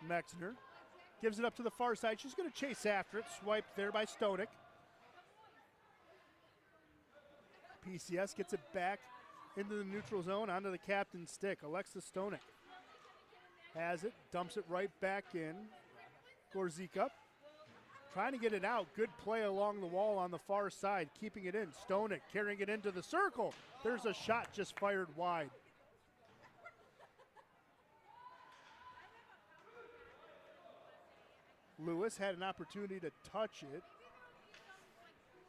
Mexner gives it up to the far side. She's going to chase after it. Swiped there by Stonick. PCS gets it back into the neutral zone, onto the captain's stick. Alexis Stonick has it, dumps it right back in. Gorzica trying to get it out. Good play along the wall on the far side, keeping it in. Stonick carrying it into the circle. There's a shot just fired wide. Lewis had an opportunity to touch it.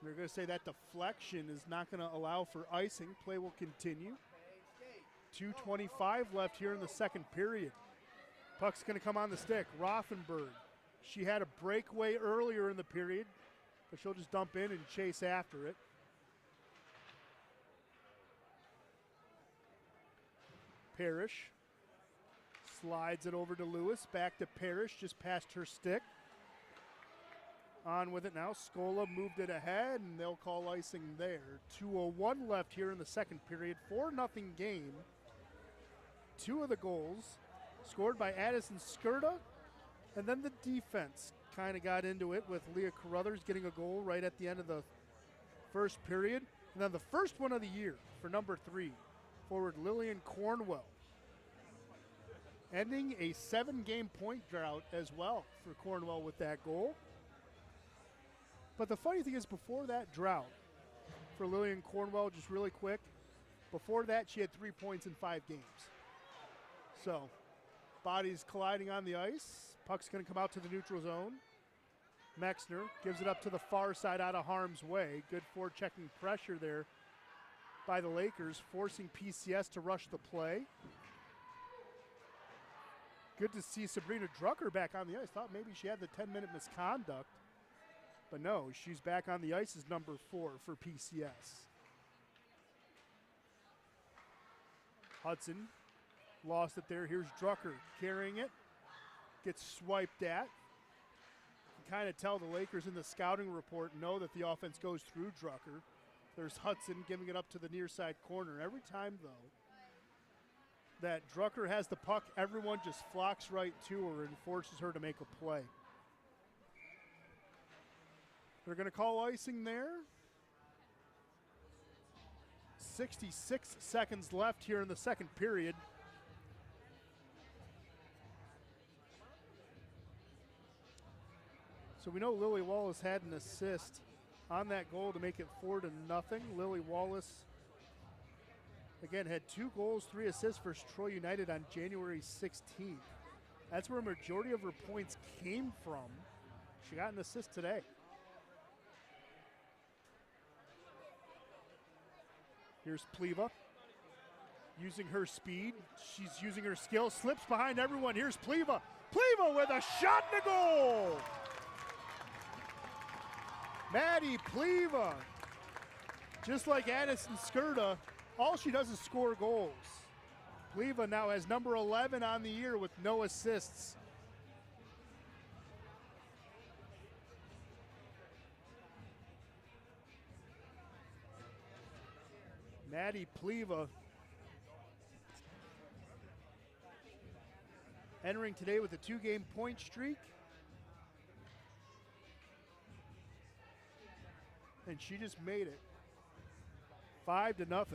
They're going to say that deflection is not going to allow for icing. Play will continue. 2:25 left here in the second period. Puck's going to come on the stick. Rothenberg. She had a breakaway earlier in the period, but she'll just dump in and chase after it. Parrish slides it over to Lewis. Back to Parrish, just past her stick. On with it now. Scola moved it ahead, and they'll call icing there. 2:01 left here in the second period. 4-0 game. 2 of the goals scored by Addison Skirta, and then the defense kind of got into it with Leah Carruthers getting a goal right at the end of the first period. And then the first one of the year for number 3, forward Lillian Cornwell. Ending a 7-game point drought as well for Cornwell with that goal. But the funny thing is, before that drought for Lillian Cornwell, just really quick, before that she had 3 points in 5 games. So, bodies colliding on the ice. Puck's going to come out to the neutral zone. Mexner gives it up to the far side out of harm's way. Good forechecking pressure there by the Lakers, forcing PCS to rush the play. Good to see Sabrina Drucker back on the ice. Thought maybe she had the 10-minute misconduct. But no, she's back on the ice as number 4 for PCS. Hudson lost it there. Here's Drucker carrying it. Gets swiped at. You can kind of tell the Lakers in the scouting report know that the offense goes through Drucker. There's Hudson giving it up to the near side corner. Every time, though, that Drucker has the puck, everyone just flocks right to her and forces her to make a play. They're going to call icing there. 66 seconds left here in the second period. So we know Lily Wallace had an assist on that goal to make it 4-0. Lily Wallace, again, had 2 goals, 3 assists for Troy United on January 16th. That's where a majority of her points came from. She got an assist today. Here's Pleva, using her speed. She's using her skill, slips behind everyone. Here's Pleva. Pleva with a shot and a goal. Maddie Pleva, just like Addison Skirta, all she does is score goals. Pleva now has number 11 on the year with no assists. Maddie Pleva entering today with a 2-game point streak. And she just made it 5-0.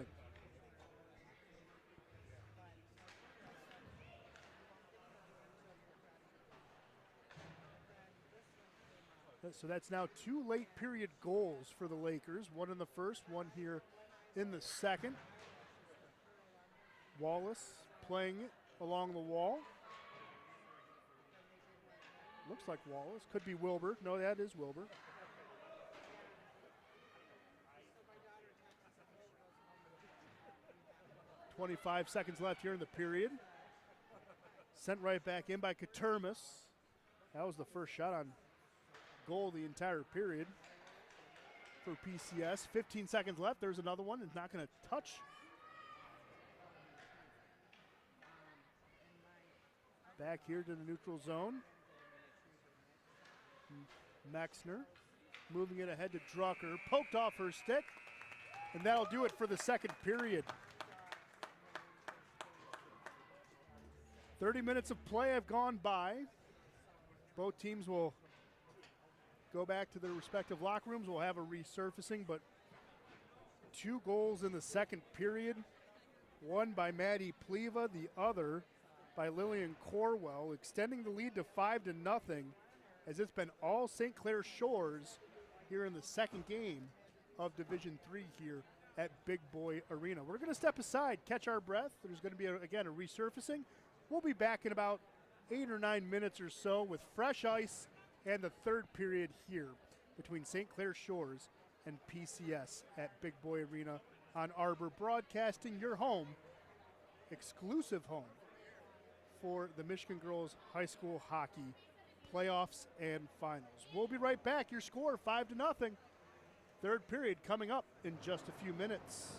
So that's now 2 late period goals for the Lakers. One in the first, one here in the second. Wallace playing it along the wall. Looks like Wallace. Could be Wilbur. No, that is Wilbur. .25 seconds left here in the period. Sent right back in by Katermis. That was the first shot on goal the entire period for PCS. 15 seconds left. There's another one. It's not going to touch. Back here to the neutral zone. Mexner moving it ahead to Drucker. Poked off her stick. And that'll do it for the second period. 30 minutes of play have gone by. Both teams will go back to their respective locker rooms. We'll have a resurfacing, but 2 goals in the second period. One by Maddie Pleva, the other by Lillian Corwell, extending the lead to 5-0 as it's been all St. Clair Shores here in the second game of Division III here at Big Boy Arena. We're going to step aside, catch our breath. There's going to be, again, a resurfacing. We'll be back in about 8 or 9 minutes or so with fresh ice and the third period here between St. Clair Shores and PCS at Big Boy Arena on Arbor Broadcasting, your home, exclusive home for the Michigan Girls High School Hockey playoffs and finals. We'll be right back. Your score, 5-0. Third period coming up in just a few minutes.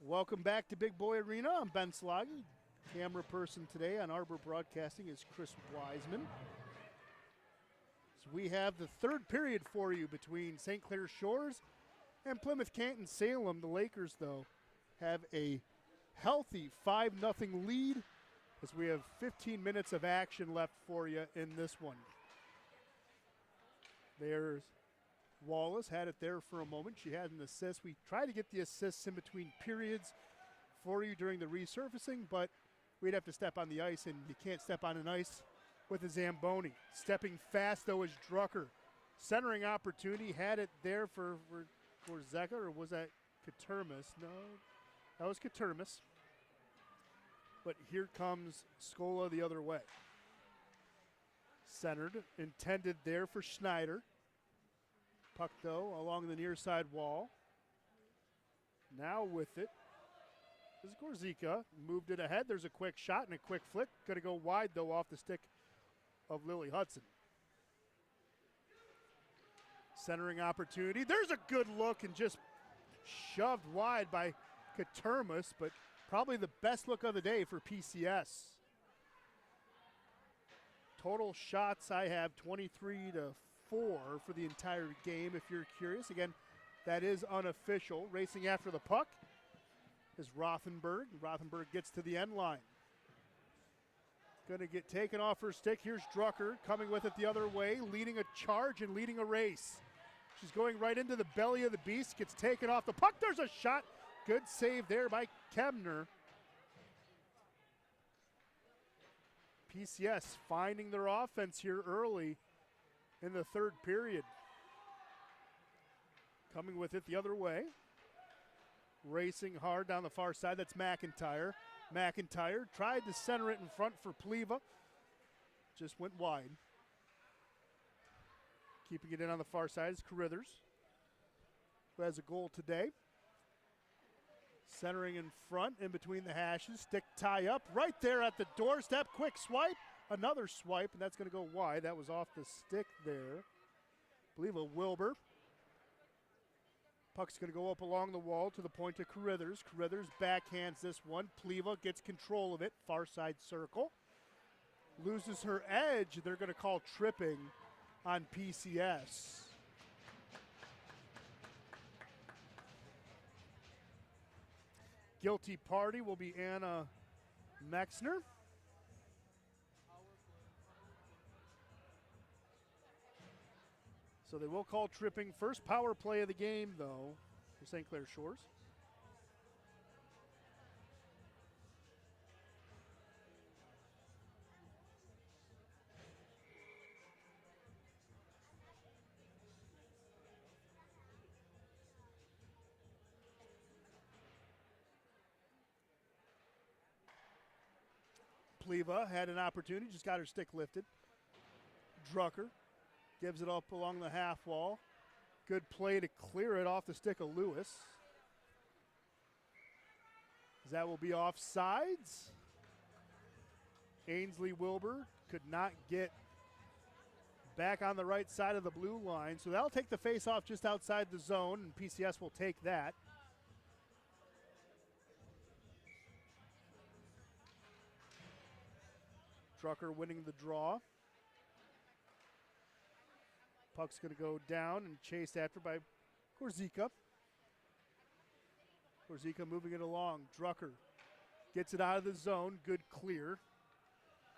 Welcome back to Big Boy Arena. I'm Ben Sloggy. Camera person today on Arbor Broadcasting is Chris Wiseman. So we have the third period for you between St. Clair Shores and Plymouth-Canton-Salem. The Lakers, though, have a healthy 5-0 lead as we have 15 minutes of action left for you in this one. There's Wallace, had it there for a moment. She had an assist. We try to get the assists in between periods for you during the resurfacing, but we'd have to step on the ice, and you can't step on an ice with a Zamboni. Stepping fast, though, is Drucker. Centering opportunity, had it there for Zeka, or was that Katermis? No, that was Katermis. But here comes Scola the other way. Centered, intended there for Schneider. Puck, though, along the near side wall. Now with it is Gorzika. Moved it ahead. There's a quick shot and a quick flick. Going to go wide, though, off the stick of Lily Hudson. Centering opportunity. There's a good look and just shoved wide by Katermis, but probably the best look of the day for PCS. Total shots I have 23-4 for the entire game, if you're curious. Again, that is unofficial. Racing after the puck is Rothenberg. Rothenberg gets to the end line. Going to get taken off her stick. Here's Drucker coming with it the other way, leading a charge and leading a race. She's going right into the belly of the beast, gets taken off the puck. There's a shot. Good save there by Kemner. PCS finding their offense here early in the third period. Coming with it the other way. Racing hard down the far side. That's McIntyre. McIntyre tried to center it in front for Pleva. Just went wide. Keeping it in on the far side is Carithers, who has a goal today. Centering in front, in between the hashes. Stick tie up right there at the doorstep. Quick swipe. Another swipe, and that's going to go wide. That was off the stick there. I believe a Wilbur. Puck's going to go up along the wall to the point of Carithers. Carithers backhands this one. Pleva gets control of it. Far side circle. Loses her edge. They're going to call tripping on PCS. Guilty party will be Anna Mexner. So they will call tripping. First power play of the game, though, for St. Clair Shores. Pleva had an opportunity, just got her stick lifted. Drucker gives it up along the half wall. Good play to clear it off the stick of Lewis. That will be offsides. Ainsley Wilbur could not get back on the right side of the blue line, so that'll take the face off just outside the zone, and PCS will take that. Drucker winning the draw. Puck's going to go down and chased after by Gorzika. Gorzika moving it along. Drucker gets it out of the zone. Good clear.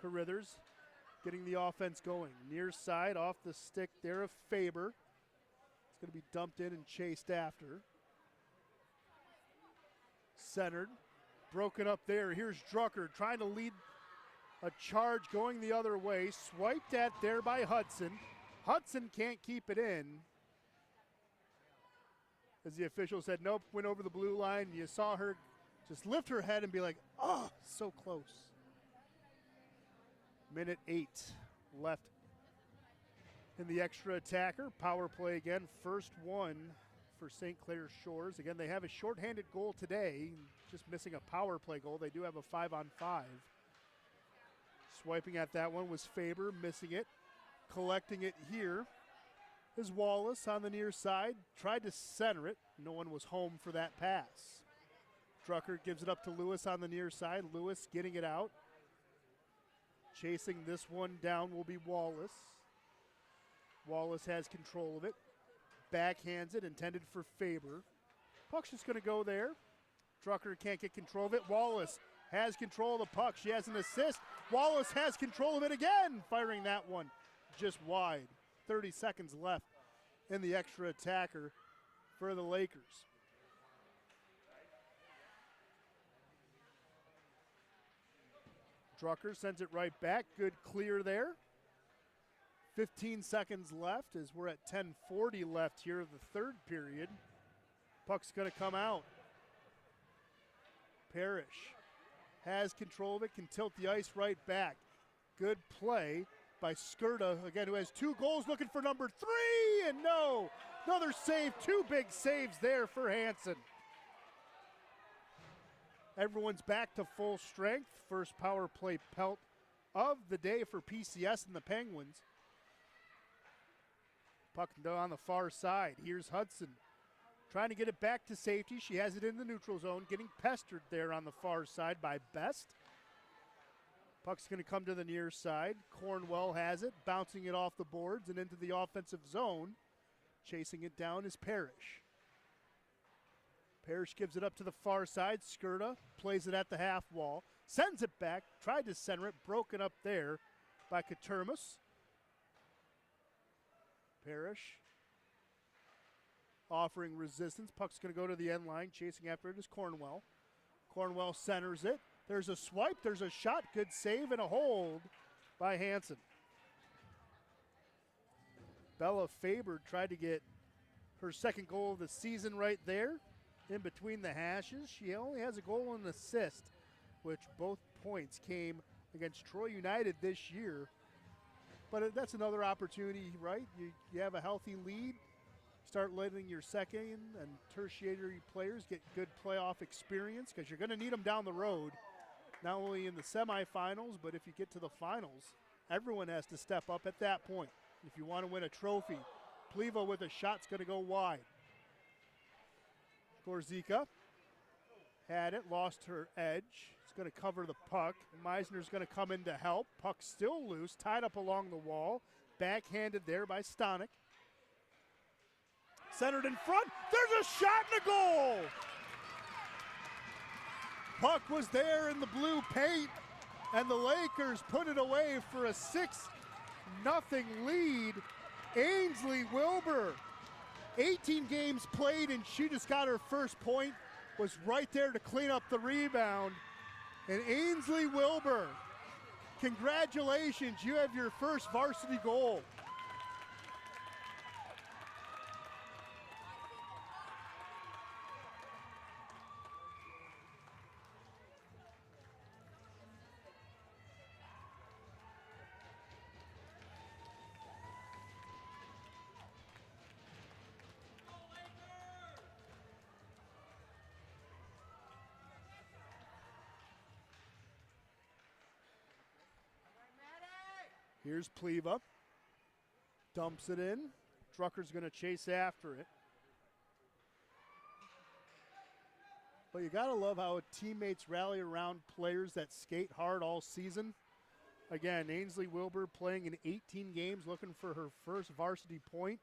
Carithers getting the offense going. Near side off the stick there of Faber. It's going to be dumped in and chased after. Centered. Broken up there. Here's Drucker trying to lead a charge going the other way. Swiped at there by Hudson. Hudson can't keep it in. As the official said, nope, went over the blue line. You saw her just lift her head and be like, oh, so close. Minute 8 left in the extra attacker. Power play again, first one for St. Clair Shores. Again, they have a shorthanded goal today, just missing a power play goal. They do have a 5-on-5. Swiping at that one was Faber, missing it. Collecting it here is Wallace on the near side. Tried to center it. No one was home for that pass. Drucker gives it up to Lewis on the near side. Lewis getting it out. Chasing this one down will be Wallace. Wallace has control of it. Backhands it, intended for Faber. Puck's just going to go there. Drucker can't get control of it. Wallace has control of the puck. She has an assist. Wallace has control of it again, firing that one just wide. 30 seconds left in the extra attacker for the Lakers. Drucker sends it right back. Good clear there. 15 seconds left as we're at 10:40 left here of the third period. Puck's going to come out. Parrish has control of it, can tilt the ice right back. Good play by Skirta, again, who has 2 goals, looking for number 3, and no. Another save, 2 big saves there for Hansen. Everyone's back to full strength. First power play pelt of the day for PCS and the Penguins. Puck on the far side. Here's Hudson trying to get it back to safety. She has it in the neutral zone, getting pestered there on the far side by Best. Puck's going to come to the near side. Cornwell has it, bouncing it off the boards and into the offensive zone. Chasing it down is Parrish. Parrish gives it up to the far side. Skirta plays it at the half wall. Sends it back, tried to center it, broken up there by Katermas. Parrish offering resistance. Puck's going to go to the end line. Chasing after it is Cornwell. Cornwell centers it. There's a swipe, there's a shot. Good save and a hold by Hansen. Bella Faber tried to get her second goal of the season right there in between the hashes. She only has a goal and an assist, which both points came against Troy United this year. But that's another opportunity, right? You have a healthy lead. Start letting your second and tertiary players get good playoff experience, because you're going to need them down the road, not only in the semifinals, but if you get to the finals, everyone has to step up at that point if you want to win a trophy. Pliva with a shot's going to go wide. Gorzika had it, lost her edge. It's going to cover the puck. Meisner's going to come in to help. Puck still loose, tied up along the wall. Backhanded there by Stanek. Centered in front. There's a shot and a goal. Puck was there in the blue paint, and the Lakers put it away for a 6-0 lead. Ainsley Wilbur, 18 games played, and she just got her first point, was right there to clean up the rebound. And Ainsley Wilbur, congratulations, you have your first varsity goal. Here's Pliva. Dumps it in. Drucker's going to chase after it. But you got to love how teammates rally around players that skate hard all season. Again, Ainsley Wilbur playing in 18 games, looking for her first varsity point,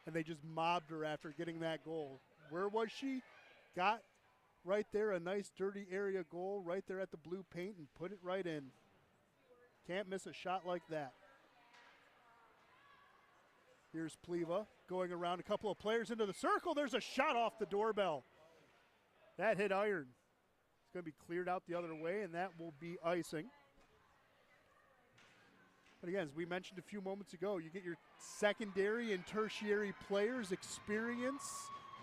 and they just mobbed her after getting that goal. Where was she? Got right there a nice dirty area goal right there at the blue paint and put it right in. Can't miss a shot like that. Here's Pliva going around a couple of players into the circle. There's a shot off the doorbell. That hit iron. It's going to be cleared out the other way, and that will be icing. But again, as we mentioned a few moments ago, you get your secondary and tertiary players experience,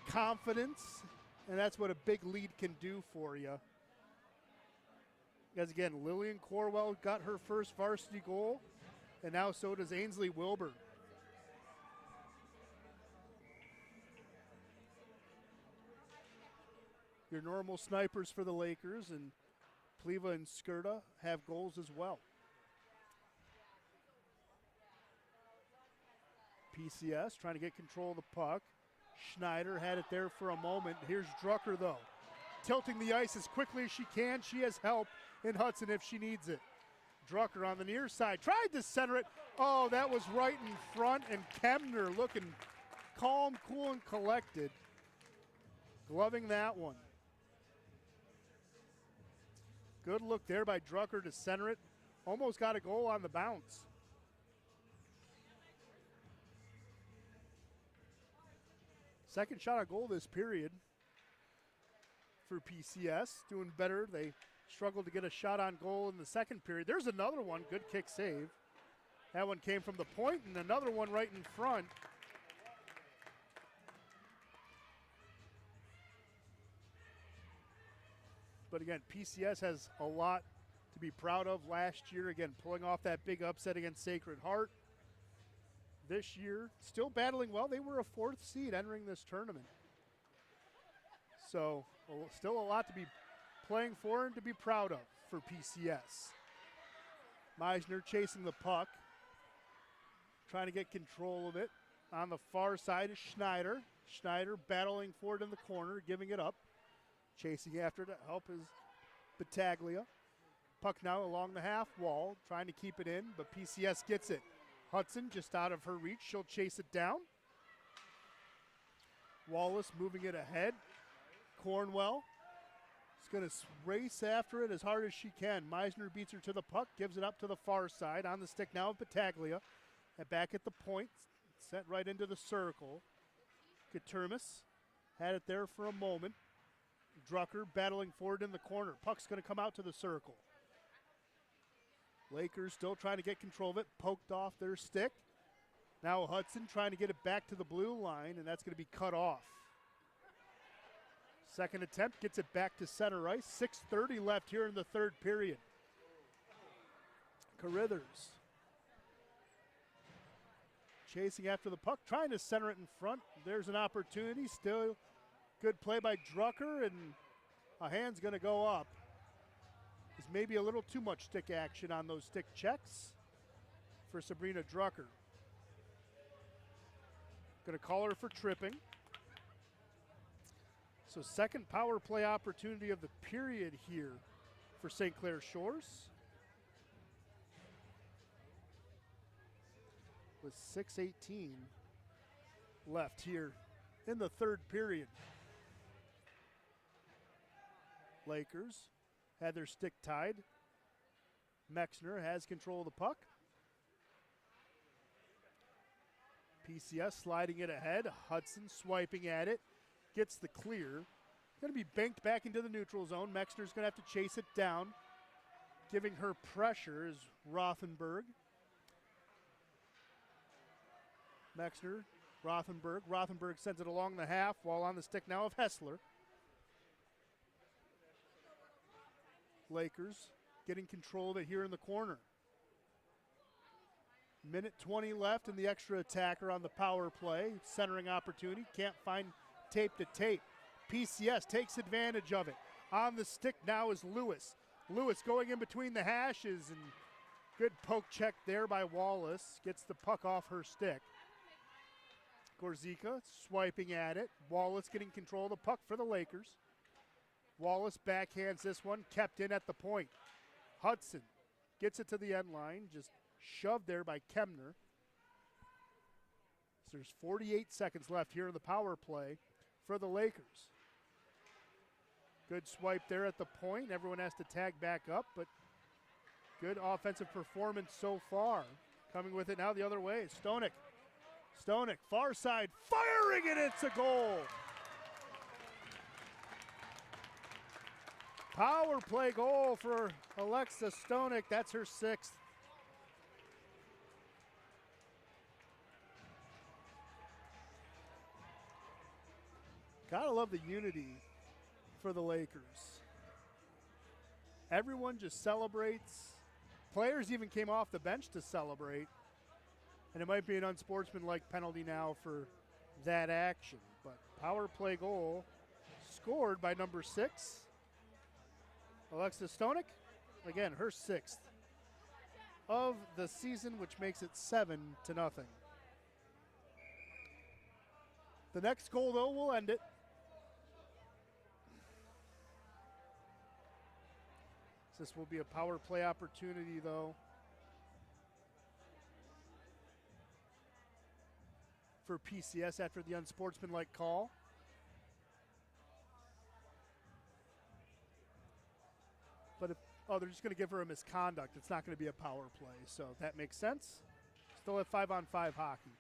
confidence, and that's what a big lead can do for you. As again, Lillian Corwell got her first varsity goal, and now so does Ainsley Wilbur. Your normal snipers for the Lakers, and Pliva and Skirta have goals as well. PCS trying to get control of the puck. Schneider had it there for a moment. Here's Drucker, though. tilting the ice as quickly as she can. She has help in Hudson if she needs it. Drucker on the near side, tried to center it. Oh, that was right in front, and Kemner looking calm, cool, and collected. Gloving that one. Good look there by Drucker to center it. Almost got a goal on the bounce. Second shot on goal this period for PCS. Doing better. They struggled to get a shot on goal in the second period. There's another one. Good kick save. That one came from the point, and another one right in front. But again, PCS has a lot to be proud of last year. Again, pulling off that big upset against Sacred Heart. This year, still battling well. They were a 4th seed entering this tournament. So, still a lot to be playing for and to be proud of for PCS. Meisner chasing the puck. Trying to get control of it. On the far side is Schneider. Schneider battling for it in the corner, giving it up. Chasing after to help is Battaglia. Puck now along the half wall, trying to keep it in, but PCS gets it. Hudson just out of her reach. She'll chase it down. Wallace moving it ahead. Cornwell is going to race after it as hard as she can. Meisner beats her to the puck, gives it up to the far side. On the stick now of Battaglia. And back at the point, sent right into the circle. Katurmis had it there for a moment. Drucker battling forward in the corner. Puck's going to come out to the circle. Lakers still trying to get control of it. Poked off their stick. Now Hudson trying to get it back to the blue line, and that's going to be cut off. Second attempt gets it back to center ice. 6:30 left here in the third period. Carithers chasing after the puck, trying to center it in front. There's an opportunity. Still good play by Drucker, and a hand's going to go up. There's maybe a little too much stick action on those stick checks for Sabrina Drucker. Going to call her for tripping. So second power play opportunity of the period here for St. Clair Shores. With 6:18 left here in the third period. Lakers had their stick tied. Mexner has control of the puck. PCS sliding it ahead. Hudson swiping at it. Gets the clear. Going to be banked back into the neutral zone. Mexner's going to have to chase it down. Giving her pressure is Rothenberg. Mexner, Rothenberg. Rothenberg sends it along the half, while on the stick now of Hessler. Lakers getting control of it here in the corner. Minute 20 left and the extra attacker on the power play. Centering opportunity, can't find tape to tape. PCS takes advantage of it. On the stick now is Lewis. Lewis going in between the hashes, and good poke check there by Wallace. Gets the puck off her stick. Gorzica swiping at it. Wallace getting control of the puck for the Lakers. Wallace backhands this one, kept in at the point. Hudson gets it to the end line, just shoved there by Kemner. So there's 48 seconds left here in the power play for the Lakers. Good swipe there at the point. Everyone has to tag back up, but good offensive performance so far. Coming with it now the other way. Stonek, far side, firing it, it's a goal. Power play goal for Alexa Stonek, that's her 6th. Gotta love the unity for the Lakers. Everyone just celebrates. Players even came off the bench to celebrate. And it might be an unsportsmanlike penalty now for that action. But power play goal scored by number 6. Alexis Stonek, again, her 6th of the season, which makes it 7-0. The next goal, though, will end it. This will be a power play opportunity, though, for PCS after the unsportsmanlike call. But if, they're just going to give her a misconduct. It's not going to be a power play, so that makes sense. Still have 5-on-5 hockey.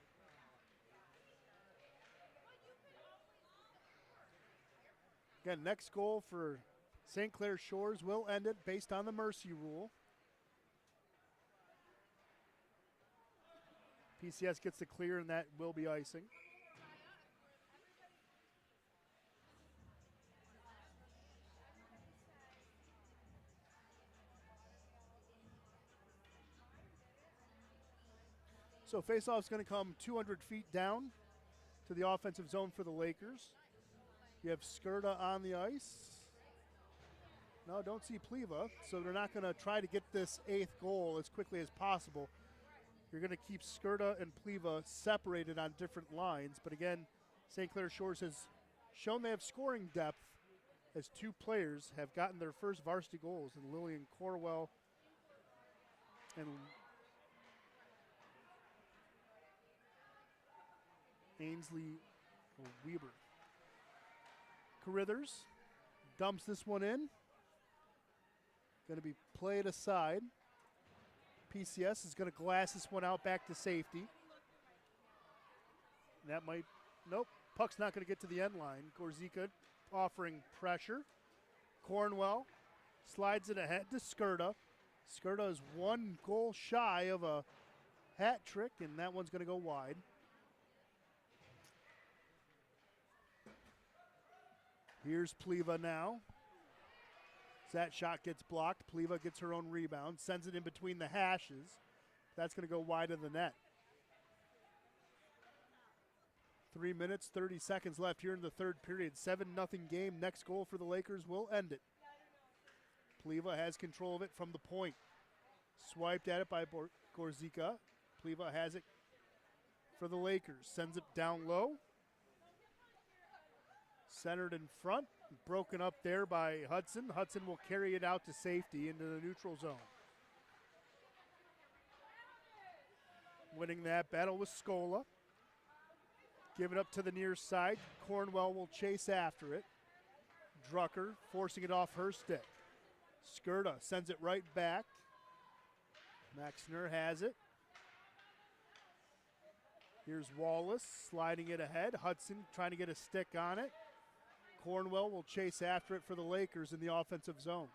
Again, next goal for St. Clair Shores will end it based on the mercy rule. PCS gets the clear, and that will be icing. So faceoff is going to come 200 feet down to the offensive zone for the Lakers. You have Skirta on the ice. No, don't see Pliva, so they're not going to try to get this 8th goal as quickly as possible. You're going to keep Skirta and Pliva separated on different lines, but again, St. Clair Shores has shown they have scoring depth as 2 players have gotten their first varsity goals in Lillian Corwell and Ainsley Weber. Carithers dumps this one in. Going to be played aside. PCS is going to glass this one out back to safety. That might, nope, puck's not going to get to the end line. Gorzika offering pressure. Cornwell slides it ahead to Skirta. Skirta is 1 goal shy of a hat trick, and that one's going to go wide. Here's Pliva now. That shot gets blocked. Pliva gets her own rebound, sends it in between the hashes. That's going to go wide of the net. 3 minutes, 30 seconds left here in the third period. 7-0 game. Next goal for the Lakers will end it. Pliva has control of it from the point. Swiped at it by Gorzika. Pliva has it for the Lakers. Sends it down low. Centered in front. Broken up there by Hudson. Hudson will carry it out to safety into the neutral zone. Winning that battle with Scola. Give it up to the near side. Cornwell will chase after it. Drucker forcing it off her stick. Skirta sends it right back. Maxner has it. Here's Wallace sliding it ahead. Hudson trying to get a stick on it. Cornwell will chase after it for the Lakers in the offensive zone.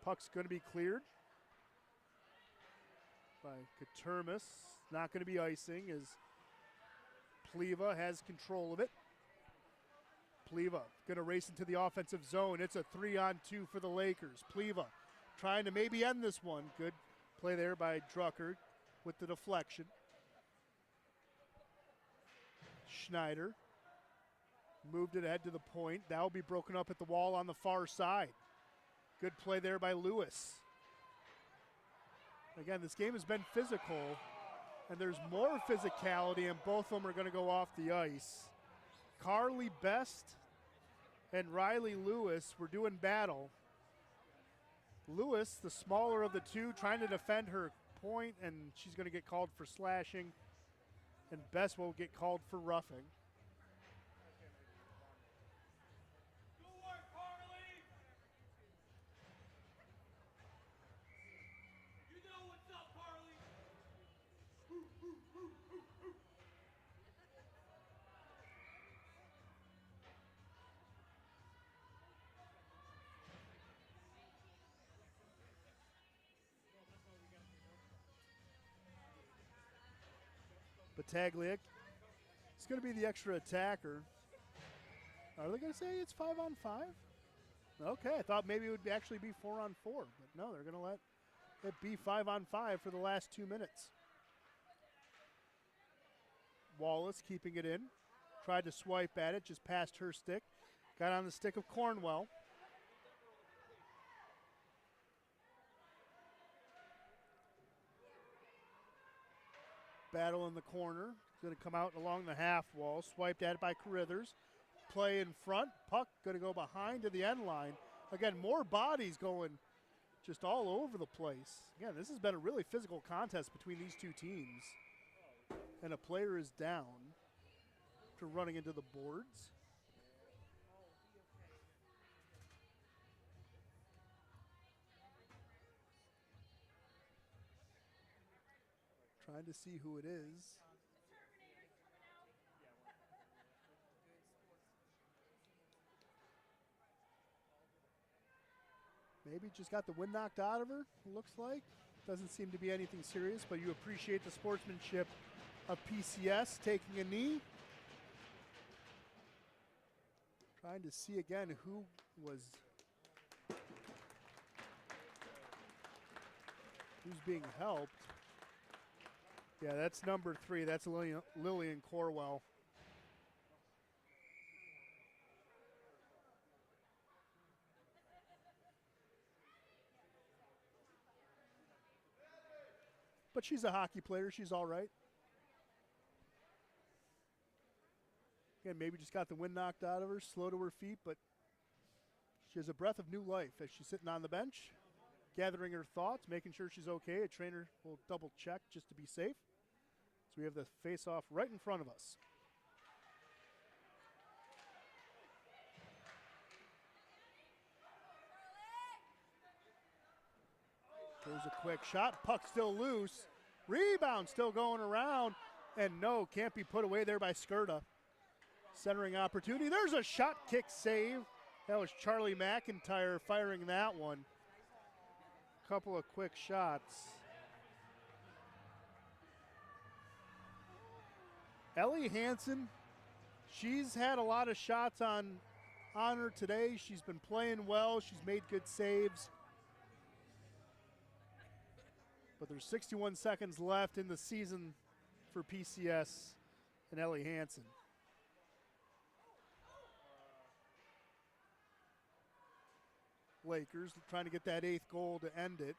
Puck's going to be cleared by Katermis. Not going to be icing as Pliva has control of it. Pliva going to race into the offensive zone. It's a 3-on-2 for the Lakers. Pliva trying to maybe end this one. Good play there by Drucker with the deflection. Schneider moved it ahead to the point. That will be broken up at the wall on the far side. Good play there by Lewis. Again, this game has been physical, and there's more physicality, and both of them are going to go off the ice. Carly Best and Riley Lewis were doing battle. Lewis, the smaller of the two, trying to defend her point, and she's going to get called for slashing. And Best will get called for roughing. Good work, Carly! You know what's up, Carly! Batagliak is going to be the extra attacker. Are they going to say it's 5-on-5? Okay, I thought maybe it would actually be 4-on-4, but no, they're going to let it be 5-on-5 for the last 2 minutes. Wallace keeping it in. Tried to swipe at it, just passed her stick. Got on the stick of Cornwell. Battle in the corner. Going to come out along the half wall. Swiped at it by Carithers. play in front. Puck going to go behind to the end line. Again, more bodies going just all over the place. Again, this has been a really physical contest between these two teams. And a player is down after running into the boards. Trying to see who it is. Maybe just got the wind knocked out of her, it looks like. Doesn't seem to be anything serious, but you appreciate the sportsmanship of PCS taking a knee. Trying to see again who's being helped. Yeah, that's number 3. That's Lillian Corwell. But she's a hockey player. She's all right. Again, maybe just got the wind knocked out of her, slow to her feet, but she has a breath of new life as she's sitting on the bench, gathering her thoughts, making sure she's okay. A trainer will double check just to be safe. So we have the face-off right in front of us. There's a quick shot. Puck still loose. Rebound still going around. And no, can't be put away there by Skirta. Centering opportunity. There's a shot kick save. That was Charlie McIntyre firing that one. Couple of quick shots. Ellie Hansen, she's had a lot of shots on her today. She's been playing well. She's made good saves. But there's 61 seconds left in the season for PCS and Ellie Hansen. Lakers trying to get that 8th goal to end it.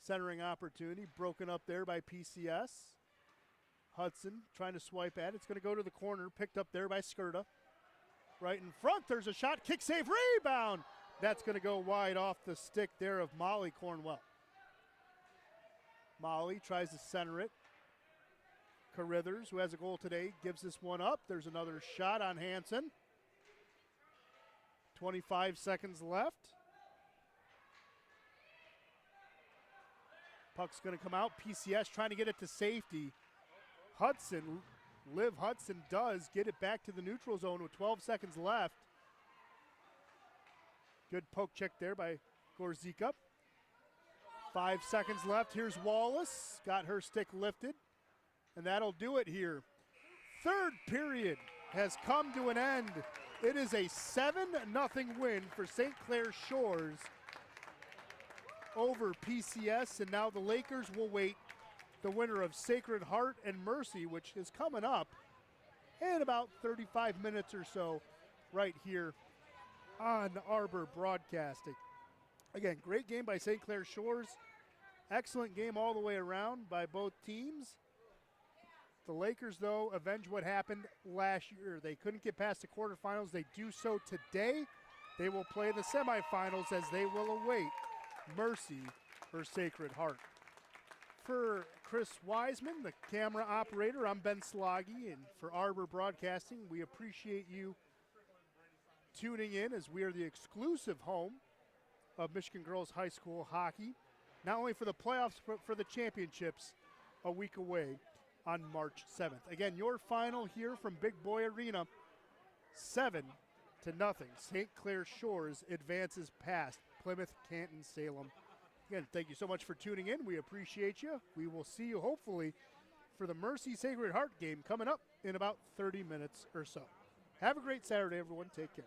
Centering opportunity, broken up there by PCS. Hudson trying to swipe at it. It's going to go to the corner, picked up there by Skirta. Right in front, there's a shot, kick save, rebound. That's going to go wide off the stick there of Molly Cornwell. Molly tries to center it. Carithers, who has a goal today, gives this one up. There's another shot on Hansen. 25 seconds left. Puck's going to come out. PCS trying to get it to safety. Hudson, Liv Hudson does get it back to the neutral zone with 12 seconds left. Good poke check there by Gorzika. 5 seconds left. Here's Wallace. Got her stick lifted. And that'll do it here. Third period has come to an end. It is a 7-0 win for St. Clair Shores over PCS. And now the Lakers will wait the winner of Sacred Heart and Mercy, which is coming up in about 35 minutes or so right here on Arbor Broadcasting. Again, great game by St. Clair Shores. Excellent game all the way around by both teams. The Lakers, though, avenge what happened last year. They couldn't get past the quarterfinals. They do so today. They will play the semifinals as they will await Mercy or Sacred Heart. For Chris Wiseman, the camera operator, I'm Ben Sloggy, and for Arbor Broadcasting, we appreciate you tuning in as we are the exclusive home of Michigan Girls High School hockey, not only for the playoffs, but for the championships a week away on March 7th. Again, your final here from Big Boy Arena, 7-0. St. Clair Shores advances past Plymouth-Canton-Salem. Again, thank you so much for tuning in. We appreciate you. We will see you hopefully for the Mercy Sacred Heart game coming up in about 30 minutes or so. Have a great Saturday, everyone. Take care.